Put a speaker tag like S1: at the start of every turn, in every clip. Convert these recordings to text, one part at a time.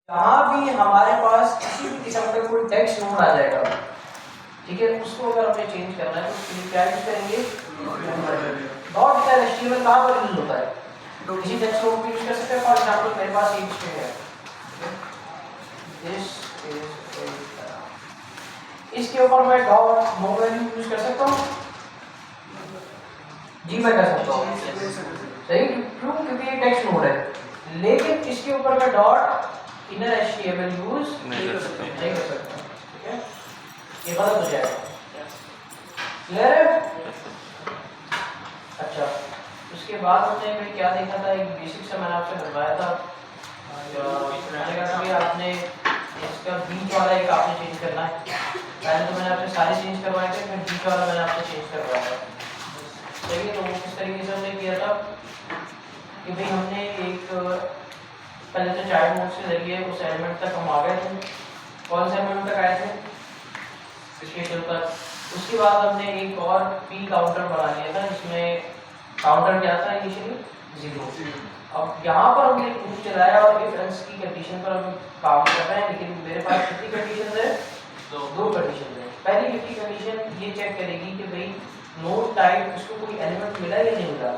S1: जहाँ भी हमारे पास किसी भी किस्म का कोई टेक्स्ट नोड आ जाएगा, ठीक है, उसको अगर हमें चेंज करना है तो उसके लिए क्या यूज करेंगे, डॉट का एचटीएमएल कहाँ पर यूज होता है, किसी टेक्स्ट नोड को यूज कर सकते हैं। फॉर एग्जांपल मेरे पास एक स्ट्रिंग है, दिस इज, इसके ऊपर मैं डॉट नो वैल्यू यूज कर सकता हूँ, जी मैं कर सकता हूँ, सही, क्यों, क्योंकि ये टेक्स्ट नोड है। लेकिन इसके ऊपर मैं डॉट इनर एचटीएमएल यूज नहीं कर सकता, ठीक है, ये गलत हो जाएगा, क्लियर है। अच्छा, उसके बाद हमने मैं क्या देखा था, एक बेसिक से मैंने आपसे बताया था, मैंने कहा कि आपने इसका बीच वाला एक आपने चेंज करना है। पहले तो मैंने आपसे सारे चेंज करवाए थे, फिर बीच वाला मैंने आपसे चेंज करवाया था, सही है। तो वो किस तरीके से हमने किया था कि भाई हमने एक पहले तो चाइल्ड नोड के जरिए उस एलिमेंट तक हम आ गए थे, कौन से एलिमेंट तक आए थे, स्टेशन तक। उसके बाद हमने एक और पी काउंटर बना लिया था, जिसमें काउंटर क्या था इनिशियली 0। अब यहाँ पर हमने एक लूप चलाया और इफ एल्स की कंडीशन पर हम काम कर रहे हैं, लेकिन मेरे पास कितनी कंडीशन है, दो कंडीशन है। पहली की कंडीशन ये चेक करेगी कि भाई नोड टाइप उसको कोई एलिमेंट मिला या नहीं मिला।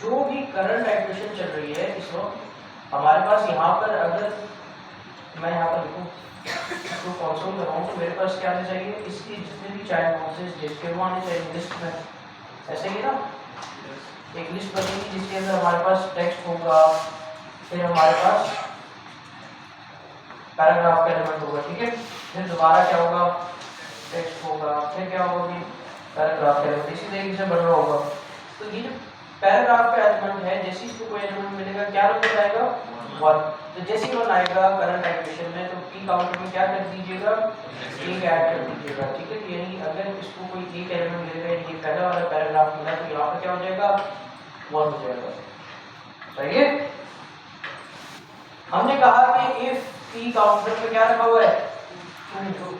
S1: जो भी करंट इटरेशन चल रही है इस वक्त हमारे पास, यहाँ पर अगर मैं यहाँ पर लिखूँ तो कंसोल कर रहा हूँ, तो मेरे पास क्या आना चाहिए, इसकी जितने भी चाइल्ड नोड्स जिसके वो आने चाहिए लिस्ट में, ऐसे ही ना, एक लिस्ट बनेगी जिसके अंदर हमारे पास टेक्स्ट होगा, फिर हमारे पास पैराग्राफ का एलिमेंट होगा, ठीक है, फिर दोबारा क्या होगा, टेक्स्ट होगा, फिर क्या होगा कि पैराग्राफ का एलिमेंट, इसी तरीके से बन रहा होगा। तो ये जो पैराग्राफ का एलिमेंट है, जैसे इसको कोई एलिमेंट मिलेगा क्या नंबर आएगा, 1। तो जैसे ही 1 आएगा करंट इटरेशन में, तो पी काउंटर में क्या कर दीजिएगा, एक ऐड कर दीजिएगा, ठीक है। यानी अगर इसको कोई एक एलिमेंट मिलेगा, ये पहला वाला पैराग्राफ मिला, तो यहाँ पर क्या हो जाएगा, 1 हो जाएगा, सही है। हमने कहा कि इफ पी काउंटर पे क्या रखा हुआ है 2,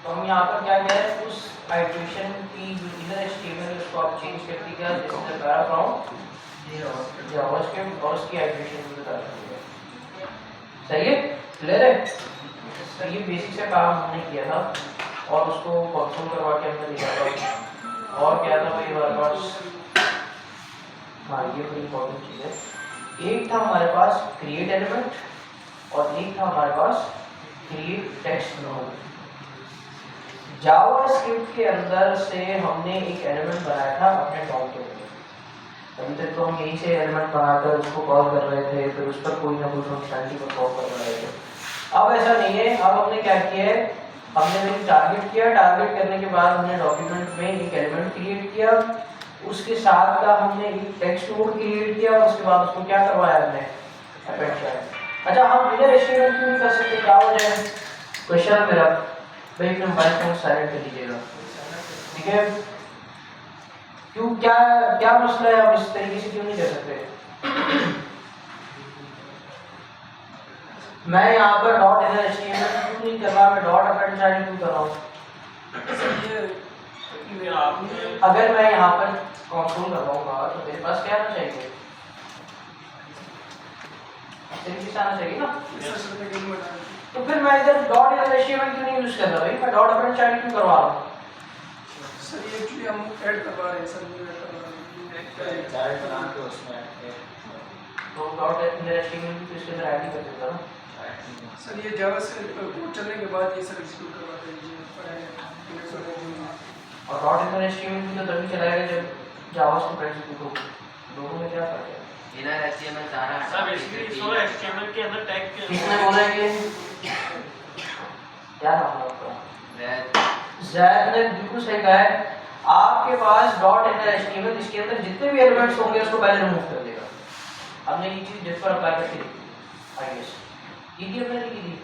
S1: तो हम यहाँ पर क्या कह रहे हैं, उस आइटरेशन की इनर एचटीएमएल उसको आप चेंज कर दीजिएगा, जैसे पैरा फ्रॉम जावास्क्रिप्ट और उसकी आइटरेशन को बता दीजिएगा, सही है, क्लियर है। तो ये बेसिक से काम हमने किया था और उसको कंसोल करवा के हमने लिखा था। और क्या था भाई हमारे पास, हाँ ये बड़ी इंपॉर्टेंट चीज़ है, एक था हमारे पास क्रिएट एलिमेंट और एक था हमारे पास क्रिएट टेक्स्ट नोड। जावास्क्रिप्ट के अंदर से हमने एक एलिमेंट बनाया था अपने डॉम के लिए, अभी तक तो हम यहीं से एलिमेंट बनाकर उसको कॉल कर रहे थे, फिर उस पर कोई ना कोई फंक्शनलिटी को कॉल कर रहे थे। अब ऐसा नहीं है, अब हमने क्या किया है, हमने वही टारगेट किया, टारगेट करने के बाद हमने डॉक्यूमेंट में एक एलिमेंट क्रिएट किया, उसके साथ का हमने एक टेक्स्ट नोड क्रिएट किया और उसके बाद उसको क्या करवाया हमने, अपेंड किया। अच्छा, हम इनर एचटीएमएल क्यों नहीं कर सकते, क्या हो जाए, क्वेश्चन मेरा भाई, अपने मोबाइल फोन साइलेंट कर लीजिएगा, ठीक है, क्यों, क्या क्या मसला है, आप इस तरीके से क्यों नहीं कर सकते। मैं यहाँ पर डॉट इनर एचटीएमएल क्यों नहीं कर रहा, मैं डॉट अपेंड चाइल्ड क्यों कर रहा हूँ। अगर मैं यहाँ पर कंसोल करवाऊंगा तो मेरे पास क्या आना चाहिए, आना चाहिए ना, तो फिर मैं इधर डॉट इनर एचटीएमएल क्यों नहीं यूज कर रहा भाई, मैं डॉट अपेंड चाइल्ड क्यों करवा रहा हूँ।
S2: सर ये एक्चुअली हम ऐड करवा रहे हैं सर,
S3: चाइल्ड बना के उसमें
S2: तो डॉट इनर एचटीएमएल भी तो इसके अंदर ऐड ही कर देता ना
S3: सर।
S2: ये जावा से कोड चलने के बाद ये सर एग्जीक्यूट करवा दीजिए,
S1: और डॉट इनर एचटीएमएल भी तो तभी चलाएगा जब जावास्क्रिप्ट एग्जीक्यूट हो, दोनों में क्या फर्क है।
S4: इनर एचटीएमएल सारा
S5: सब बेसिकली सो एचटीएमएल के अंदर टैग के
S1: किसने बोला कि क्या नाम है आपका,
S4: दैट
S1: जैद ने बिल्कुल सही कहा है। आपके पास डॉट इनर एचटीएमएल इसके अंदर जितने भी एलिमेंट्स होंगे उसको पहले रिमूव कर देगा। हमने ये चीज डिफ पर अप्लाई करके देखी, आई गेस ये की हमने की थी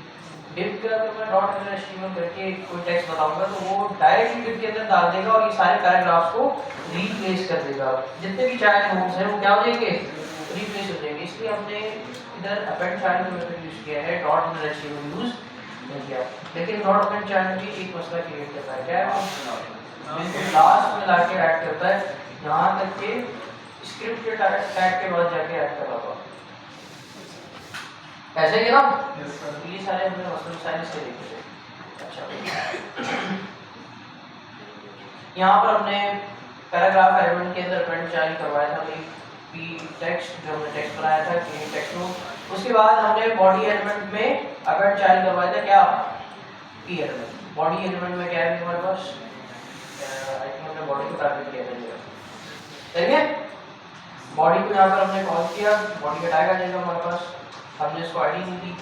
S1: डिफ का, अगर मैं डॉट इनर एचटीएमएल करके कोई टेक्स्ट बताऊंगा तो वो डायरेक्टली डिफ के अंदर डाल देगा और ये सारे पैराग्राफ्स को रीप्लेस कर देगा, जितने भी चाइल्ड नोड्स हैं वो क्या हो जाएंगे, रीप्लेस हो जाएंगे। इसलिए हमने इधर अपेंड चाइल्ड मेथड यूज किया है, डॉट इनर एचटीएमएल यूज नहीं किया। लेकिन डॉट अपेंड चाइल्ड भी एक मसला क्रिएट करता है, क्या है, बिल्कुल लास्ट में लाके ऐड करता है, यहाँ तक कि स्क्रिप्ट के टैग के बाद जाके ऐड कर रहा था, ऐसे ही ना, ये साइज से देखिए। अच्छा, यहाँ पर हमने पैराग्राफ एलिमेंट के अंदर प्रिंट जारी करवाया था भाई पी टेक्स्ट, जो हमने टेक्स्ट बनाया था कि टेक्स्ट में। उसके बाद हमने बॉडी एलिमेंट में अपेंड जारी करवाया था क्या, पी एलिमेंट। बॉडी एलिमेंट में क्या है हमारे पास, आई थिंक हमने बॉडी को टारगेट किया था, ठीक है। बॉडी को यहाँ पर हमने कॉल किया, बॉडी का टैग आ जाएगा हमारे पास, हमने इसको आईडी नहीं दी।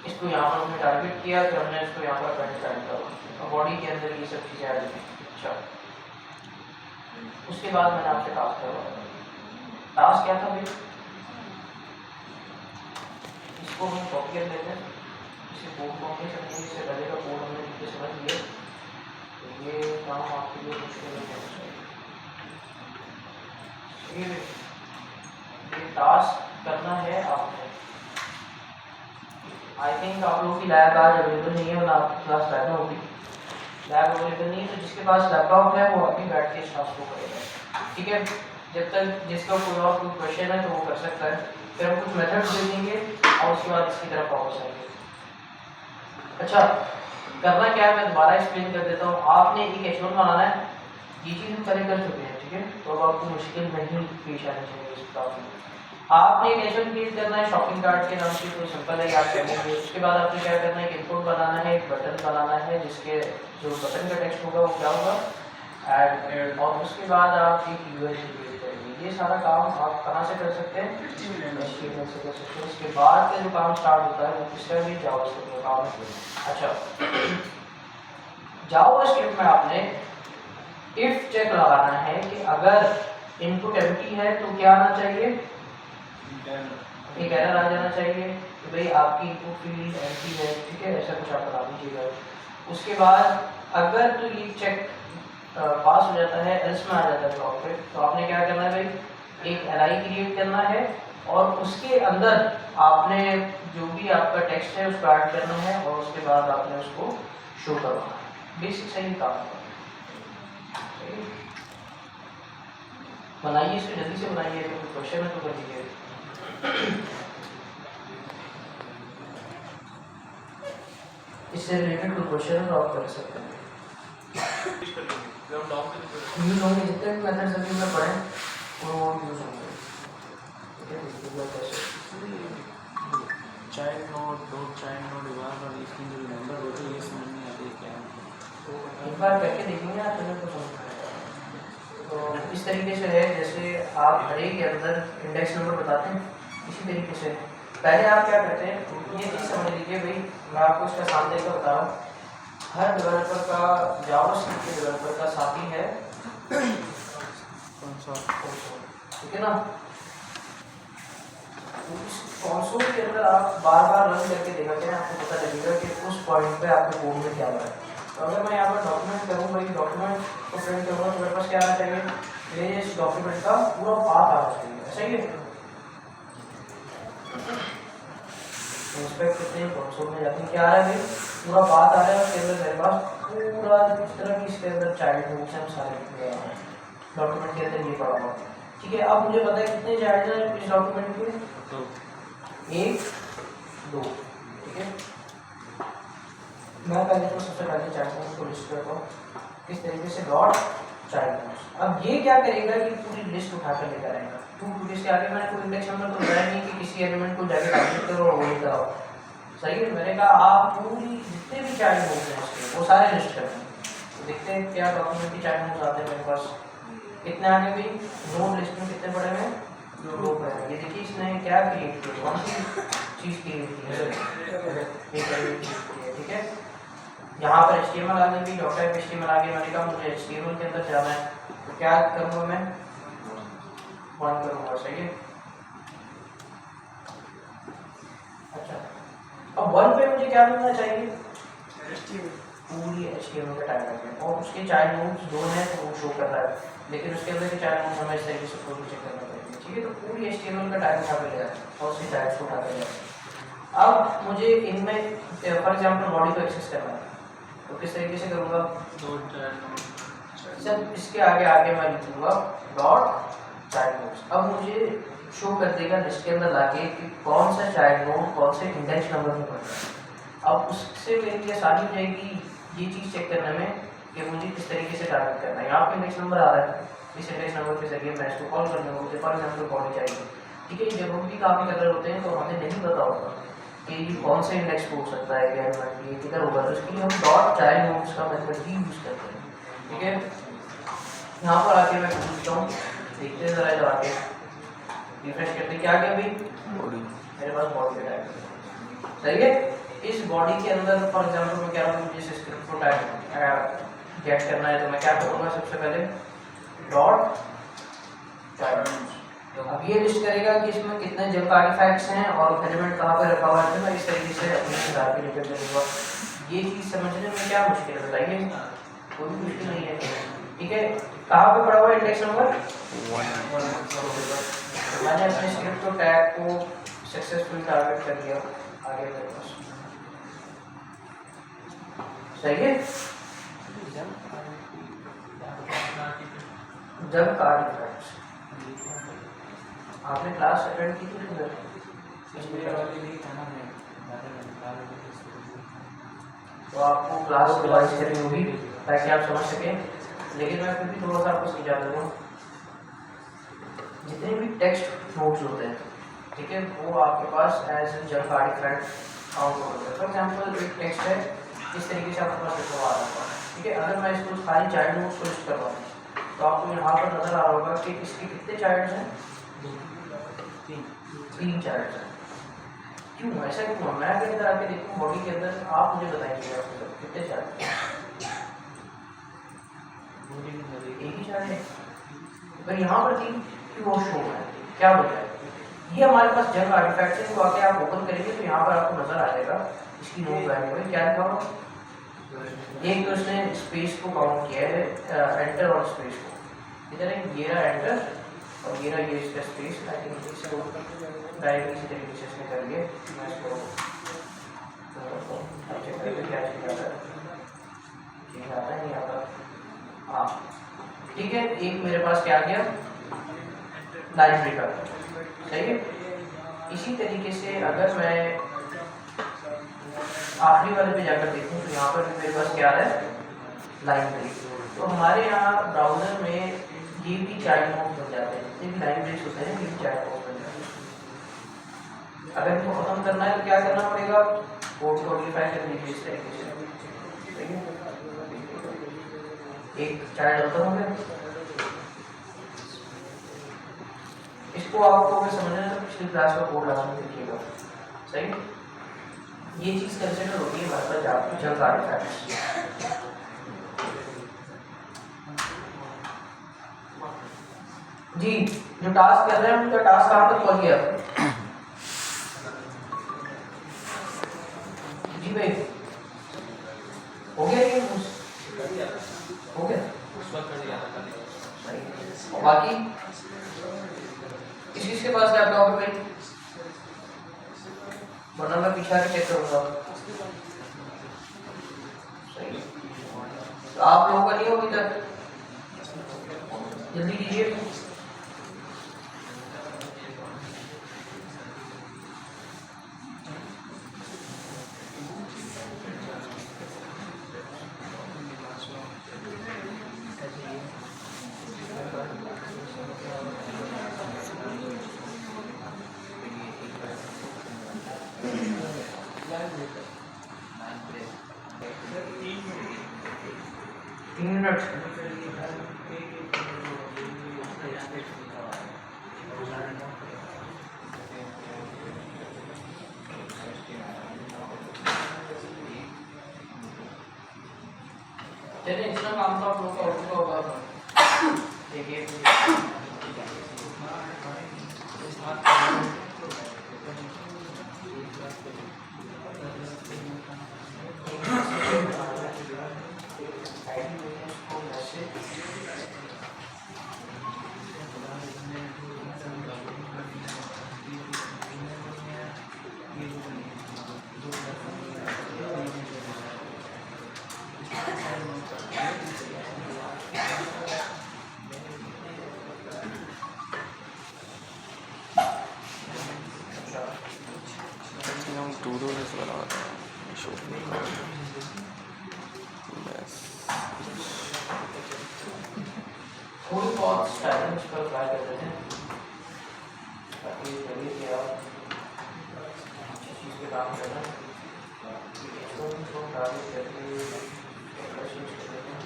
S1: इसको यहाँ पर हमने टारगेट किया, फिर हमने इसको यहाँ पर अपेंड किया, बॉडी के अंदर ये सब चीज़ें आ गई। अच्छा, उसके बाद मैंने आपसे टास्क करवाया। टास्क क्या था भाई, इसको हम कॉपी कर लेते हैं, इसे कोड कॉपी करते हैं, इससे पहले का कोड हमने लिख के समझ लिया, तो ये काम आपके लिए मुश्किल नहीं होना चाहिए। ये टास्क करना है आपने। आई थिंक आप लोगों की लैब आज अवेलेबल नहीं है, वरना आपकी क्लास लैब में होगी। लैब अवेलेबल नहीं है तो जिसके पास लैपटॉप है वो अभी बैठ के इस टास्क को करेगा, ठीक है। जब तक जिसका कोई और कोई क्वेश्चन है तो वो कर सकता है, फिर हम कुछ मेथड्स दे देंगे और उसके बाद इसकी तरफ वापस आएंगे। अच्छा, करना क्या है मैं दोबारा एक्सप्लेन कर देता हूँ। आपने एक एचवन बनाना है, ये चीज़ हम पहले कर चुके हैं, ठीक है, तो अब आपको मुश्किल नहीं पेश आनी चाहिए इस प्रॉब्लम में। आपने एक एचवन क्रिएट करना है शॉपिंग कार्ट के नाम से, कोई सिंपल है याद करेंगे। उसके बाद आपने क्या करना है, एक इनपुट बनाना है, एक बटन बनाना है, जिसके जो बटन का टेक्स्ट होगा वो क्या होगा, ऐड, और उसके बाद आप एक यूआई क्रिएट करेंगे। ये सारा काम आप कहाँ से कर सकते हैं, HTML से कर सकते हैं। उसके बाद का जो काम स्टार्ट होता है वो किसका भी, जावास्क्रिप्ट का काम है। अच्छा, जावास्क्रिप्ट में आपने इफ चेक लगाना है कि अगर इनपुट एम्प्टी है तो क्या आना चाहिए, एक एरर आ जाना चाहिए कि भाई आपकी इनपुट फील्ड एम्प्टी है, ठीक है, ऐसा कुछ आप बता दीजिएगा। उसके बाद अगर तो ये चेक पास हो जाता है, एल्स में आ जाता है ब्लॉक, तो आपने क्या करना है भाई, एक एलआई क्रिएट करना है और उसके अंदर आपने जो भी आपका टेक्स्ट है उसको ऐड करना है और उसके बाद आपने उसको शो करवाना है। बेसिक सही काम है, बनाइए इसको जल्दी से बनाइए, तो क्वेश्चन है तो कर दीजिए। इससे रिलेटेड कोई क्वेश्चन है तो आप कर सकते हैं। यूज होंगे जितने भी मेथड्स अभी में पढ़े वो यूज होंगे, ठीक है।
S3: Child node, dot child node, evolve और इसकी जो नंबर होते हैं ये समझ नहीं आती क्या है,
S1: एक बार करके देखेंगे आप तो समझ आएगा। तो इस तरीके से है, जैसे आप हर एक के अंदर इंडेक्स नंबर बताते हैं, इसी तरीके से पहले आप क्या करते हैं, ये चीज़ समझ लीजिए भाई, मैं आपको इसका सामने का बता रहा हूँ। हर डेवलपर का, जावास्क्रिप्ट के डेवलपर का साथी है ठीक है ना। कंसोल के अंदर आप बार बार रन करके देखा करें, आपको पता लगेगा कि उस पॉइंट पे आपके कोड में क्या हो रहा है। तो अगर मैं यहाँ पर डॉक्यूमेंट करूँ भाई, डॉक्यूमेंट को प्रिंट करूँगा तो मेरे पास क्या आना चाहिए, मेरे इस डॉक्यूमेंट का पूरा पाथ आना चाहिए, ऐसा ही है। इंस्पेक्ट करते हैं कंसोल में जाते हैं, क्या आ रहा है भाई, पूरा पाथ आ रहा है, उसके अंदर मेरे पास पूरा इस तरह की इसके अंदर चाइल्ड नोड्स हैं सारे डॉक्यूमेंट के अंदर ये पड़ा हुआ, ठीक है। अब मुझे पता है कितने चाइल्ड हैं इस डॉक्यूमेंट के, तो 1 2, ठीक है। मैं पहले तो सबसे पहले चाइल्ड नोड्स को लिस्ट करता हूँ किस तरीके से, डॉट चाइल्ड नोड्स। अब ये क्या करेगा, ये पूरी लिस्ट उठा कर लेकर आएगा। टू इसके आगे मैंने कोई इंडेक्स नंबर तो बताया नहीं कि किसी एलिमेंट को जाके डाउनलोड करो और वही कराओ, सही है। मैंने कहा आप पूरी जितने भी चाइल्ड नोड्स हैं उसके वो सारे लिस्ट कर दें। तो देखते हैं क्या डॉक्यूमेंट की चाइल्ड नोड्स आते हैं मेरे पास, कितने आगे भी नोड लिस्ट में कितने पड़े हैं, 2 पड़े हैं। ये देखिए इसने क्या क्रिएट किया, कौन सी चीज़ क्रिएट की है, ठीक है। यहाँ पर HTML आ गई, डॉक्टर HTML आ गया। मैंने कहा मुझे HTML के अंदर जाना है, तो क्या करूँगा मैं, 1 करूँगा, सही है। अच्छा, अब 1 पे मुझे क्या मिलना चाहिए, पूरी HTML का टैग है और उसके चाइल्ड नोड्स 2 हैं तो वो शो कर रहा है, लेकिन उसके अंदर के चाइल्ड नोड्स हमें इस तरीके से फोटो चेक करना पड़ेगा, ठीक है। तो पूरी HTML का टैग उठा कर लिया और उसके चाइल्ड को उठा कर लिया। अब मुझे इनमें फॉर एग्जाम्पल बॉडी को एक्सेस करना है, तो किस तरीके से करूँगा, सब इसके आगे आगे मैं लिखूँगा डॉट चाइल्ड नोड्स। अब मुझे शो कर देगा लिस्ट के अंदर लाके कि कौन सा चाइल्ड नोड कौन से इंडेक्स नंबर में पड़ रहा है। अब उससे मेरी आसानी हो जाएगी ये चीज़ चेक करने में कि मुझे किस तरीके से टारगेट करना है। यहाँ पे इंडेक्स नंबर आ रहा है, इस इंडेक्स नंबर के जरिए मैं इसको कॉल करने को, फॉर एग्जाम्पल बॉडी चाहिए, ठीक है। जब हम भी काम कर रहे होते हैं तो हमें नहीं पता होता कि ये कौन से इंडेक्स हो सकता है, क्या ये किधर होगा, तो इसके लिए हम डॉट चाइल्ड नोड्स का मेथड ही यूज़ करते हैं, ठीक है। यहाँ पर आके मैं पूछता हूँ, देखते हैं जरा, जब आके रिफ्रेश करते क्या क्या भाई
S3: बॉडी,
S1: मेरे पास बॉडी का टैग सही है। इस बॉडी के अंदर फॉर एग्जांपल मैं कह रहा हूँ जिस स्क्रिप्ट को टैग गेट करना है, तो मैं क्या करूँगा, सबसे पहले डॉट चाइल्ड। अब ये लिस्ट करेगा कि इसमें कितने जंक आर्टिफैक्ट्स हैं और एलिमेंट कहाँ पर रखा हुआ है, तो मैं इस तरीके से अपने हिसाब के लेकर चलूँगा। ये चीज़ समझने में क्या मुश्किल है बताइए, कोई मुश्किल नहीं है, ठीक है। कहाँ पे पड़ा हुआ है इंडेक्स नंबर 1। मैंने अपने स्क्रिप्ट को टैग को सक्सेसफुल टारगेट कर दिया, आगे मेरे पास सही है। जंक आर्टिफैक्ट्स आपने क्लास अटेंड की थी उधर, तो आपको क्लास रिवाइज करनी होगी ताकि आप समझ सकें, लेकिन मैं फिर भी थोड़ा सा आपको समझा दूँगा। जितने भी टेक्स्ट नोट्स होते हैं, ठीक है, वो आपके पास एज जंक आर्टिफैक्ट काउंट होते हैं। फॉर एग्जांपल एक टेक्स्ट है, इस तरीके से आपके पास लिखा आ रहा है, ठीक है। अगर मैं इसको सारी चाइल्ड नोट्स को लिस्ट करवाऊँ तो आपको यहाँ पर नजर आ रहा होगा कि इसके कितने चाइल्ड्स हैं, 3 चाइल्ड्स हैं। क्यों ऐसा क्यों? मैं अगर इधर आके देखूँ बॉडी के अंदर, आप मुझे बताएंगे कितने चाइल्ड, एक ही चाइल्ड है। अगर यहाँ पर 3 क्यों शो है, क्या वजह है? ये हमारे पास जंक आर्टिफैक्ट है, तो आके आप ओपन करेंगे तो यहाँ पर आपको नजर आ जाएगा इसकी नोट वैल्यू में क्या लिखा हुआ। एक तो उसने स्पेस को काउंट किया है, एंटर और स्पेस को, इधर है ये रहा एंटर और ये रहा ये इसका स्पेस। आई थिंक इसको डायरेक्ट इसी तरीके से इसने कर लिया। मैं इसको चेक करके क्या चीज आता है, ठीक आता है नहीं आता, हाँ ठीक है। एक मेरे पास क्या गया, लाइब्रेरी का, सही है। इसी तरीके से अगर मैं आखिरी वाले पे जाकर देखूं तो यहाँ पर भी मेरे पास क्या है, लाइब्रेरी। तो हमारे यहाँ ब्राउजर में ये भी चाइल्ड नोड बन जाते हैं, जितने भी लाइब्रेरीज होते हैं ये भी चाइल्ड नोड बन जाते हैं। अगर इनको खत्म करना है तो क्या करना पड़ेगा, कोड को मॉडिफाई कर दीजिए इस तरीके से, ठीक है। एक चाइल्ड खत्म हो गया। इसको आपको अगर समझना है तो पिछली क्लास का कोड लगा के देखिएगा, सही। ये चीज कंसिडर होती है हमारे पास आपकी जंक आर्टिफैक्ट्स। जी जो टास्क कर रहे हैं उनका टास्क कहाँ तक पहुंच गया जी भाई, हो गया ये हो गया और बाकी किस के पास लैपटॉप है भाई, वरना मैं पीछे आके चेक करूंगा। सही, तो आप लोगों का नहीं हो अभी तक, जल्दी कीजिए। चलिए इतना काम तो आप लोगों का हो चुका होगा। देखिए थोड़ी बहुत स्टाइलिंग इस पर ट्राई कर देते हैं ताकि लगे कि आप अच्छी चीज़ पे काम कर रहे हैं। इसको भी थोड़ा ट्राई करके कोशिश कर देते हैं।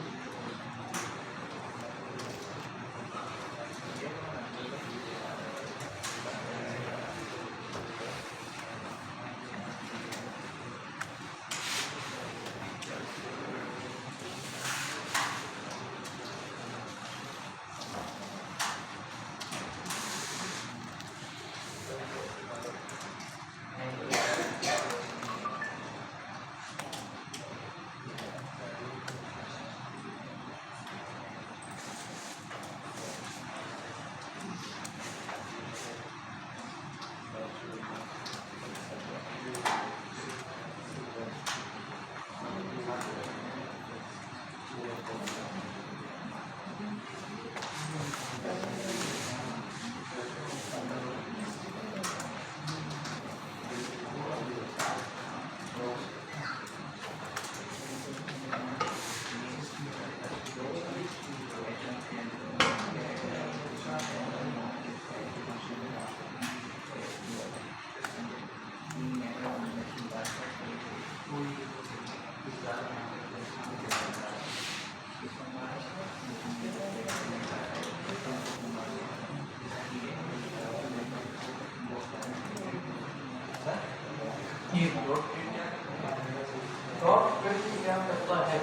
S1: क्या करता है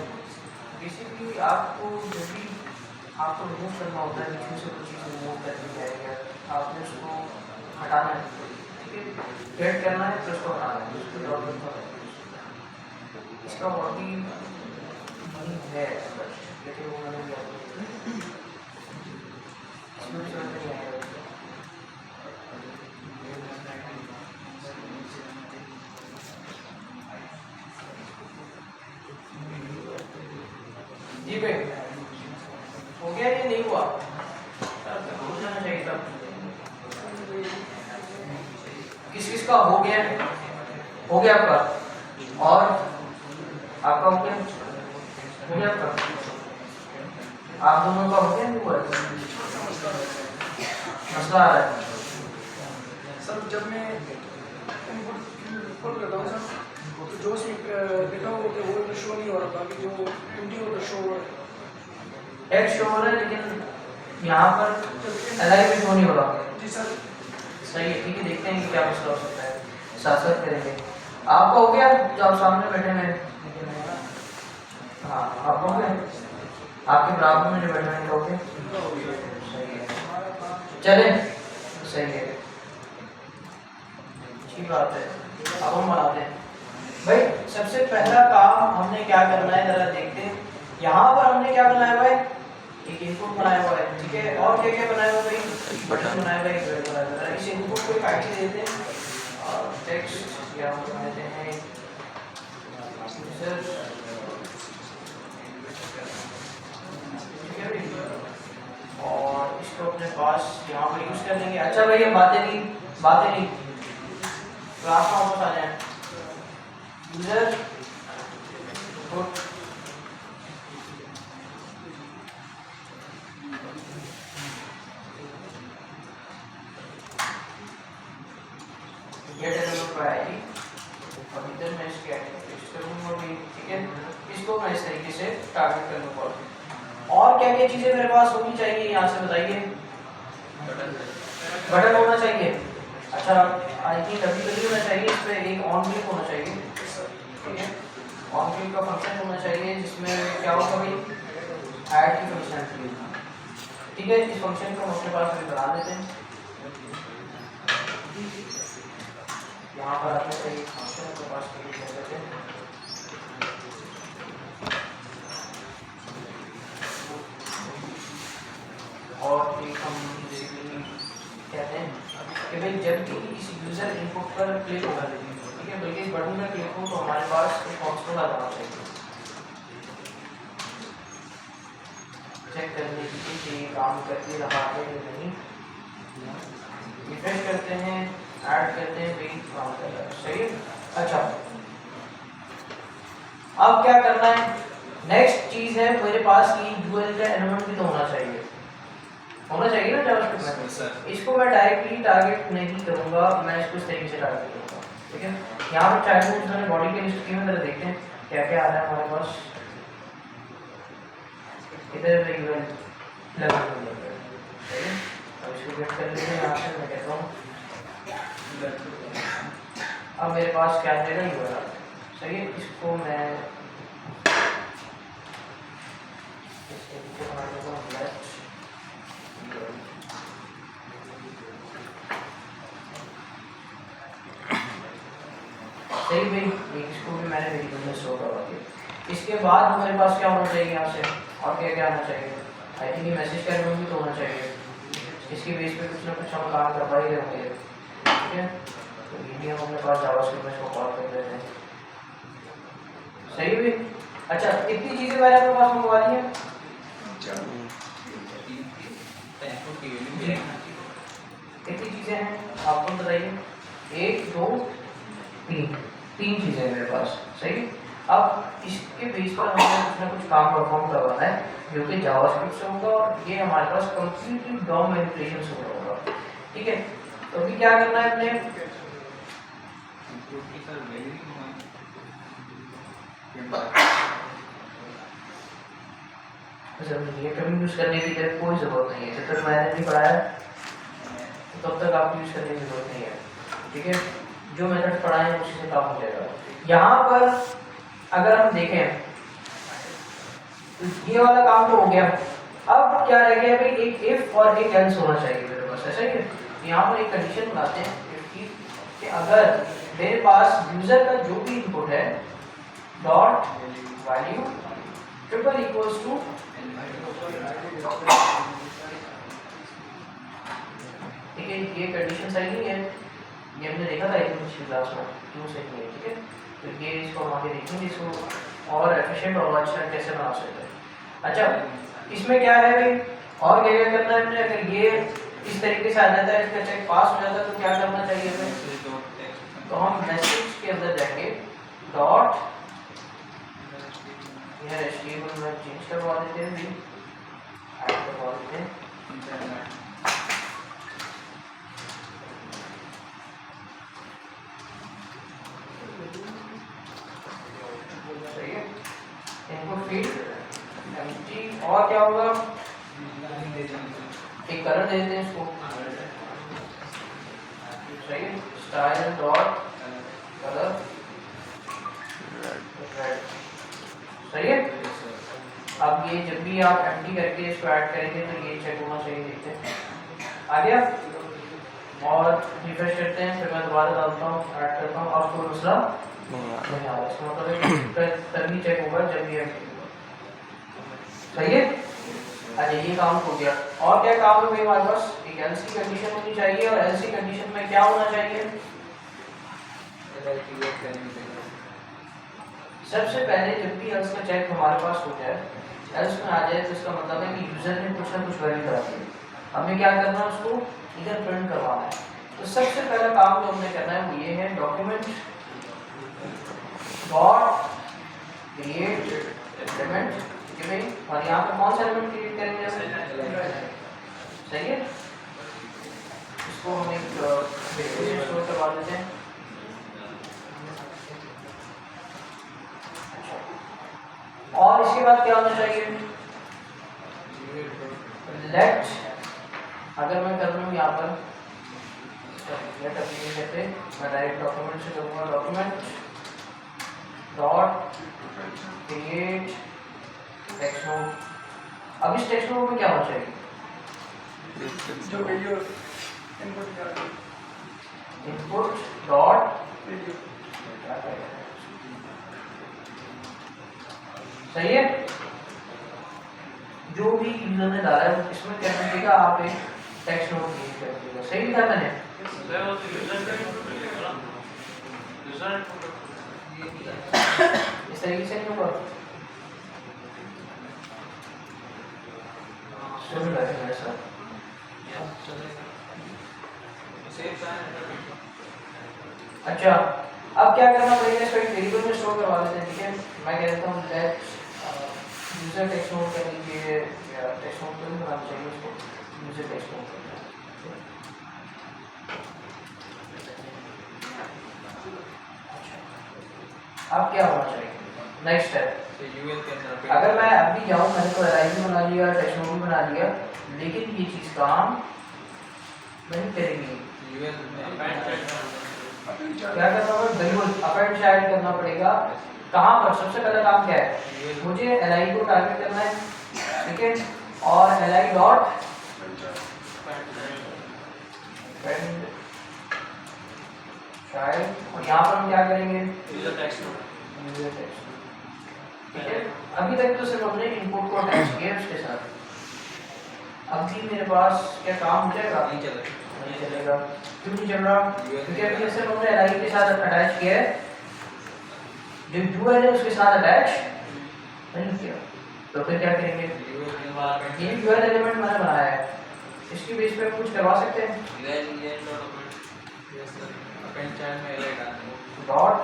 S1: बेसिकली आपको जब भी आपको रिमूव करना होता है बीच में से कुछ चीज़ रिमूव करनी है आपने उसको हटाना है, ठीक है, गेट करना है तो उसको हटाना है, उसको ड्रॉप करना है। इसका बॉडी है लेकिन वो मैंने क्या इसमें समझ नहीं आएगा। जी भाई हो गया ये नहीं हुआ हो जाना चाहिए तब। किस किस का हो गया आपका और आपका हो गया आपका आप दोनों का हो गया नहीं हुआ मसला आ रहा है
S2: सर। जब मैं इनपुट करता हूँ सर तो जो उसमें लिखा हो कि वो शो नहीं हो रहा, बाकी जो एमडी हो शो हो रहा है,
S1: टेक्स्ट शो हो रहा है लेकिन यहाँ पर एलाइव भी शो नहीं हो रहा।
S2: जी सर।
S1: सही है, ठीक है, देखते हैं कि क्या मसला हो सकता है, साथ साथ करेंगे। आपका हो गया जो आप सामने बैठे हैं? हाँ आपका हो गया, आपके बराबर में जो बैठे हैं हो गया, सही है, चले सही है, अच्छी बात है। अब हम बनाते हैं भाई। सबसे पहला काम हमने क्या करना है जरा देखते हैं। यहाँ पर हमने क्या बनाया हुआ है, एक इनपुट बनाया हुआ है, ठीक है, और क्या क्या बनाया हुआ है भाई, बटन बनाया हुआ है, एक बटन बनाया हुआ है। इस इनपुट को एक आईडी देते हैं और टेक्स्ट या हम देते हैं यूजर, ठीक है भाई, और इसको अपने पास यहाँ पर यूज कर लेंगे। अच्छा भाई हम बातें नहीं क्लास में वापस आ जाए। यूजर गुड गेट एलिमेंट पर आएगी और इधर मैं इसके टेक्स्ट करूंगा भी, ठीक है। इसको मैं इस तरीके से टारगेट करूंगा। और क्या क्या चीजें मेरे पास होनी चाहिए यहाँ से बताइए। बटन होना चाहिए, अच्छा आई थिंक कभी होना चाहिए, इस पर एक ऑन क्लिक होना चाहिए, ठीक है, ऑन क्लिक का फंक्शन होना चाहिए जिसमें क्या होगा भाई, ऐड की फंक्शन, ठीक है। इस फंक्शन को हम अपने पास अभी बना लेते हैं। यहाँ पर आते हैं एक फंक्शन के पास क्लिक कर लेते हैं और एक हम बेसिकली कहते हैं कि भाई जब भी इस यूजर इनपुट पर क्लिक होगा, ठीक है, बल्कि इस बटन पर क्लिक हो तो हमारे पास एक फंक्शन आ जाना चाहिए चेक करने के लिए कि ये काम करके रहा है या नहीं। रिफ्रेश करते हैं, ऐड करते हैं, भाई काम कर रहा है, सही है। अच्छा अब क्या करना है, नेक्स्ट चीज है मेरे पास कि यूएल का एलिमेंट भी तो होना चाहिए ना जावास्क्रिप्ट में। इसको मैं डायरेक्टली टारगेट नहीं करूंगा, मैं इसको इस तरीके से टारगेट करूंगा, ठीक है। यहाँ पर चाइल्ड नोड्स मैंने बॉडी के लिस्ट की में जरा देखते हैं क्या क्या आ रहा है हमारे पास। इधर यूएल लेवल है, ठीक है। अब इसको गेट कर लेते हैं यहाँ से, मैं कहता हूँ अब मेरे पास क्या रहेगा यूएल, सही है। इसको मैं सही भाई, इसको भी मैंने वेरिएबल में स्टोर करवा दिया। इसके बाद हमारे पास क्या होना चाहिए यहाँ से, और क्या क्या आना चाहिए, आई थिंक ये मैसेज का एलिमेंट भी तो होना चाहिए। इसके बेस पे कुछ ना कुछ हम काम करवा ही रहे होंगे, ठीक है। तो ये भी हम अपने पास जावास्क्रिप्ट में इसको कॉल कर देते हैं, सही भी। अच्छा, इतनी चीजें मैंने अपने पास मंगवा दी है, कितनी चीजें हैं आपको बताइए, 1 2 3 चीजें हैं मेरे पास, सही। अब इसके बेस पर हमें कुछ ना कुछ काम परफॉर्म करवाना है जो कि जावास्क्रिप्ट से होगा, और ये हमारे पास कंप्लीटली डॉम मैनिपुलेशन से होगा, ठीक है। तो अभी क्या करना है अपने, ये कभी यूज करने की कोई जरूरत नहीं है, जब तक मैंने नहीं पढ़ाया तब तक आपको यूज करने की जरूरत नहीं है, ठीक है। जो मेथड पढ़ाए हैं उसी से काम हो जाएगा। यहाँ पर अगर हम देखें तो ये वाला काम तो हो गया, अब क्या रह गया भाई, एक इफ और एक एल्स होना चाहिए मेरे पास, ऐसा ही है। यहाँ पर एक कंडीशन बनाते हैं कि अगर मेरे पास यूजर का जो भी इनपुट है dot value triple equals to, ठीक है, ये कंडीशन सही नहीं है, ये हमने देखा था एक पिछली क्लास में, क्यों सही नहीं है, ठीक है। तो ये इसको हम आगे देखेंगे, इसको और एफिशिएंट और अच्छा कैसे बना सकते हैं। अच्छा, इसमें क्या है भाई, और क्या क्या करना है हमने, अगर ये इस तरीके से आ जाता है, इसका चेक पास हो जाता है तो क्या करना चाहिए हमें, तो हम मैसेज के अंदर जाएंगे डॉट, यह एचटीएमएल में चेंज करवा देते हैं, ऐड करवा देते हैं, इनपुट फील्ड एम्प्टी, और क्या होगा, एक कलर दे देते हैं इसको, सही है, स्टाइल डॉट कलर रेड, सही है। अब ये जब भी आप एम्प्टी करके इसको ऐड करेंगे तो ये चेक होना चाहिए, देखते हैं आ गया, और रिफ्रेश करते हैं, फिर मैं दोबारा डालता हूँ, ऐड करता हूँ, और कोई दूसरा नहीं आ रहा, इसका मतलब तभी चेक होगा जब ये सही है। अच्छा, ये काम हो गया, और क्या काम है भाई हमारे पास, एक एल्स की कंडीशन होनी चाहिए, और एल्स की कंडीशन में क्या होना चाहिए, सबसे पहले जब भी एल्स का चेक हमारे पास हो जाए, एल्स में आ जाए, तो इसका मतलब है कि यूजर ने कुछ ना कुछ वैल्यू डाली है, हमें क्या करना है, उसको इधर प्रिंट करवाना है। तो सबसे पहला काम जो हमने करना है वो ये है, डॉक्यूमेंट डॉट क्रिएट एलिमेंट, ठीक है। और यहाँ पे कौन सा एलिमेंट क्रिएट करेंगे, सही है। इसको हम एक स्टोर करवा देते हैं, और इसके बाद क्या होना चाहिए, लेट, अगर मैं कर लूँ यहाँ पर लेट अपनी कहते मैं डायरेक्ट डॉक्यूमेंट से करूँगा, document dot create text node. अब इस टेक्स्ट नोड में क्या होना चाहिए,
S2: जो वीडियो
S1: इनपुट डॉट
S2: वीडियो,
S1: सही है। जो भी यूजर ने डाला है इसमें क्या करिएगा, आप एक टेक्स्ट नोड क्रिएट कर दीजिएगा, सही लिखा मैंने, इस तरीके से नहीं होगा, सुन रहे हैं सर, अच्छा अब क्या करना पड़ेगा, इसको एक वेरिएबल में स्टोर करवा लेते हैं, ठीक है। मैं कह देता हूँ लेट यूजर टेक्स्ट नोट कर लीजिए, या टेक्स्ट नोट तो बनाना चाहिए उसको, यूजर टेक्स्ट नोट करना है। अब क्या होना चाहिए नेक्स्ट स्टेप, अगर मैं अभी जाऊँ, मैंने तो एलाइन भी बना लिया, टेक्स्ट नोट भी बना लिया, लेकिन ये चीज़ काम नहीं करेगी। क्या करना होगा, बिल्कुल अपेंड चाइल्ड करना पड़ेगा। कहाँ पर सबसे पहला काम क्या है, मुझे एल को टारगेट करना है, ठीक है, और एल डॉट चाइल्ड, और यहाँ पर हम क्या करेंगे, यूजर टेक्स्ट, ठीक है। अभी तक तो सिर्फ हमने इनपुट को अटैच किया उसके साथ, अभी मेरे पास क्या काम हो जाएगा, नहीं चलेगा। क्यों नहीं चल रहा, क्योंकि अभी सिर्फ हमने एल के साथ अटैच किया है, जो यूआई है उसके साथ अटैच नहीं किया। तो फिर क्या करेंगे, ये यूआई एलिमेंट मैंने बनाया है, इसकी बेस पे कुछ करवा सकते हैं, डॉट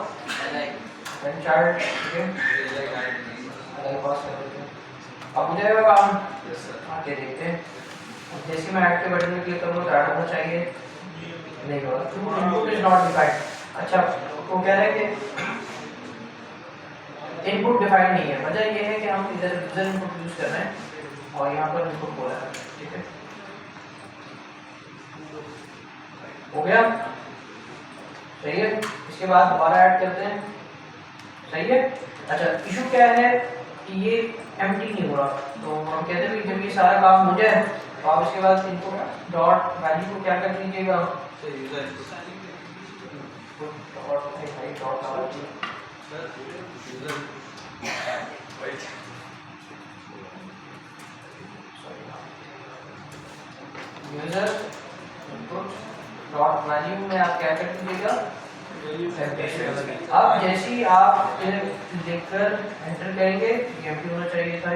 S1: अपेंड चाइल्ड, ठीक है, पास कर देते हैं। अब हो जाएगा काम, आके देखते हैं। जैसे मैं ऐड के बटन में क्लिक करूँगा तो ऐड होना चाहिए, नहीं होगा, इनपुट इज नॉट डिफाइंड। अच्छा, वो कह रहे हैं कि इनपुट डिफाइंड नहीं है, वजह ये है कि हम इधर यूजर इनपुट यूज कर रहे हैं और यहाँ पर इनपुट बोला है, ठीक है। हो गया, सही है। इसके बाद दोबारा ऐड करते हैं, सही है। अच्छा, इशू क्या है कि ये एम्प्टी नहीं हो रहा, तो हम कहते हैं कि जब ये सारा काम हो जाए तो आप इसके बाद इनपुट डॉट वैल्यू को क्या कर दीजिएगा, यूजर इनपुट डॉट वैल्यू में आप क्या कर दीजिएगा, अब जैसे ही आप लिखकर एंटर करेंगे, ये एम्प्टी होना चाहिए था,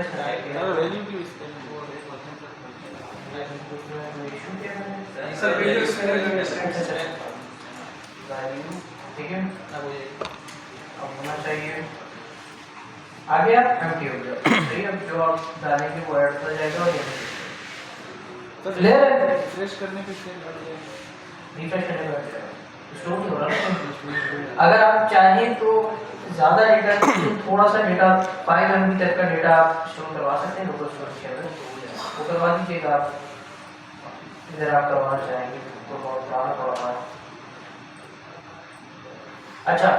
S1: ठीक है, अब होना चाहिए, आ गया, एम्प्टी हो गया, सही है। जो आप डालेंगे वो ऐड हो जाएगा, और
S3: रिफ्रेश करने पे
S1: रिफ्रेश करने का स्टोर नहीं हो रहा ना। अगर आप चाहें तो ज़्यादा डेटा, थोड़ा सा डेटा 5 MB तक का डेटा आप स्टोर करवा सकते हैं लोकल स्टोरेज के अंदर, वो करवा दीजिएगा आप, इधर आप करवाना चाहेंगे तो बहुत ज़्यादा पड़ा है। अच्छा,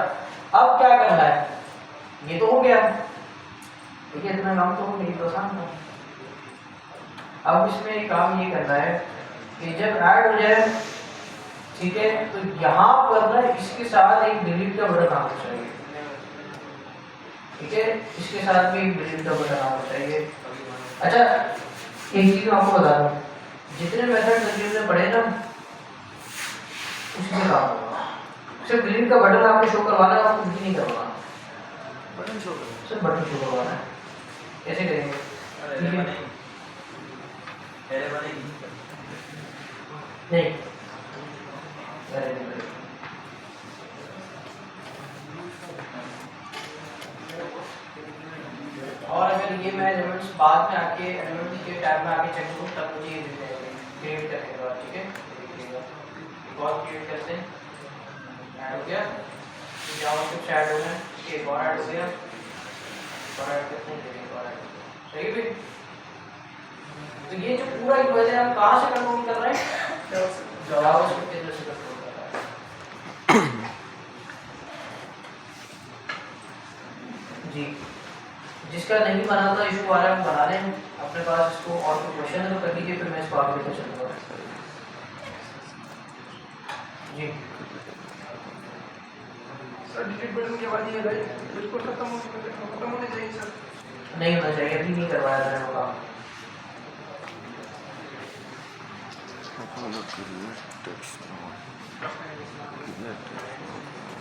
S1: अब क्या करना है, ये तो हो गया, ठीक है, इतना काम तो हो गया, तो आसान था। अब इसमें काम ये करना है कि जब ऐड हो जाए, ठीक है, तो यहाँ पर ना इसके साथ एक डिलीट का बटन आना चाहिए, ठीक है, इसके साथ भी एक डिलीट का बटन आना चाहिए। अच्छा, एक चीज मैं आपको बता दूं, जितने मेथड कंज्यूम में पढ़े ना उसमें काम होगा, सिर्फ डिलीट का बटन आपको शो करवाना है, आपको कुछ नहीं करवाना,
S3: बटन शो करो,
S1: सिर्फ बटन शो करवाना है। कैसे करेंगे, नहीं, और अगर ये मैं एलिमेंट्स बाद में आके एलिमेंट्स के टैब में आके चेक करूँ तब मुझे ये मिल जाएगा क्रिएट करने के बाद, ठीक है। देखिएगा एक और क्रिएट करते हैं, ऐड हो गया, जावास्क्रिप्ट ऐड हो गया, एक और ऐड हो गया, और ऐड करते हैं, एक और ऐड हो गया, सही है। तो ये जो पूरा यूआई है हम कहाँ से कंट्रोल कर रहे हैं, जावास्क्रिप्ट के अंदर से कंट्रोल कर रहे हैं जी। जिसका नहीं बना था इशू आ रहा है वो बना लें अपने पास, इसको और कोई क्वेश्चन है तो कर लीजिए, फिर मैं इसको आगे लेकर चलूँगा जी।
S2: सर डिलीट बटन के बाद ये बिल्कुल खत्म होने चाहिए सर,
S1: नहीं होना चाहिए, अभी नहीं करवाया मैंने वो काम।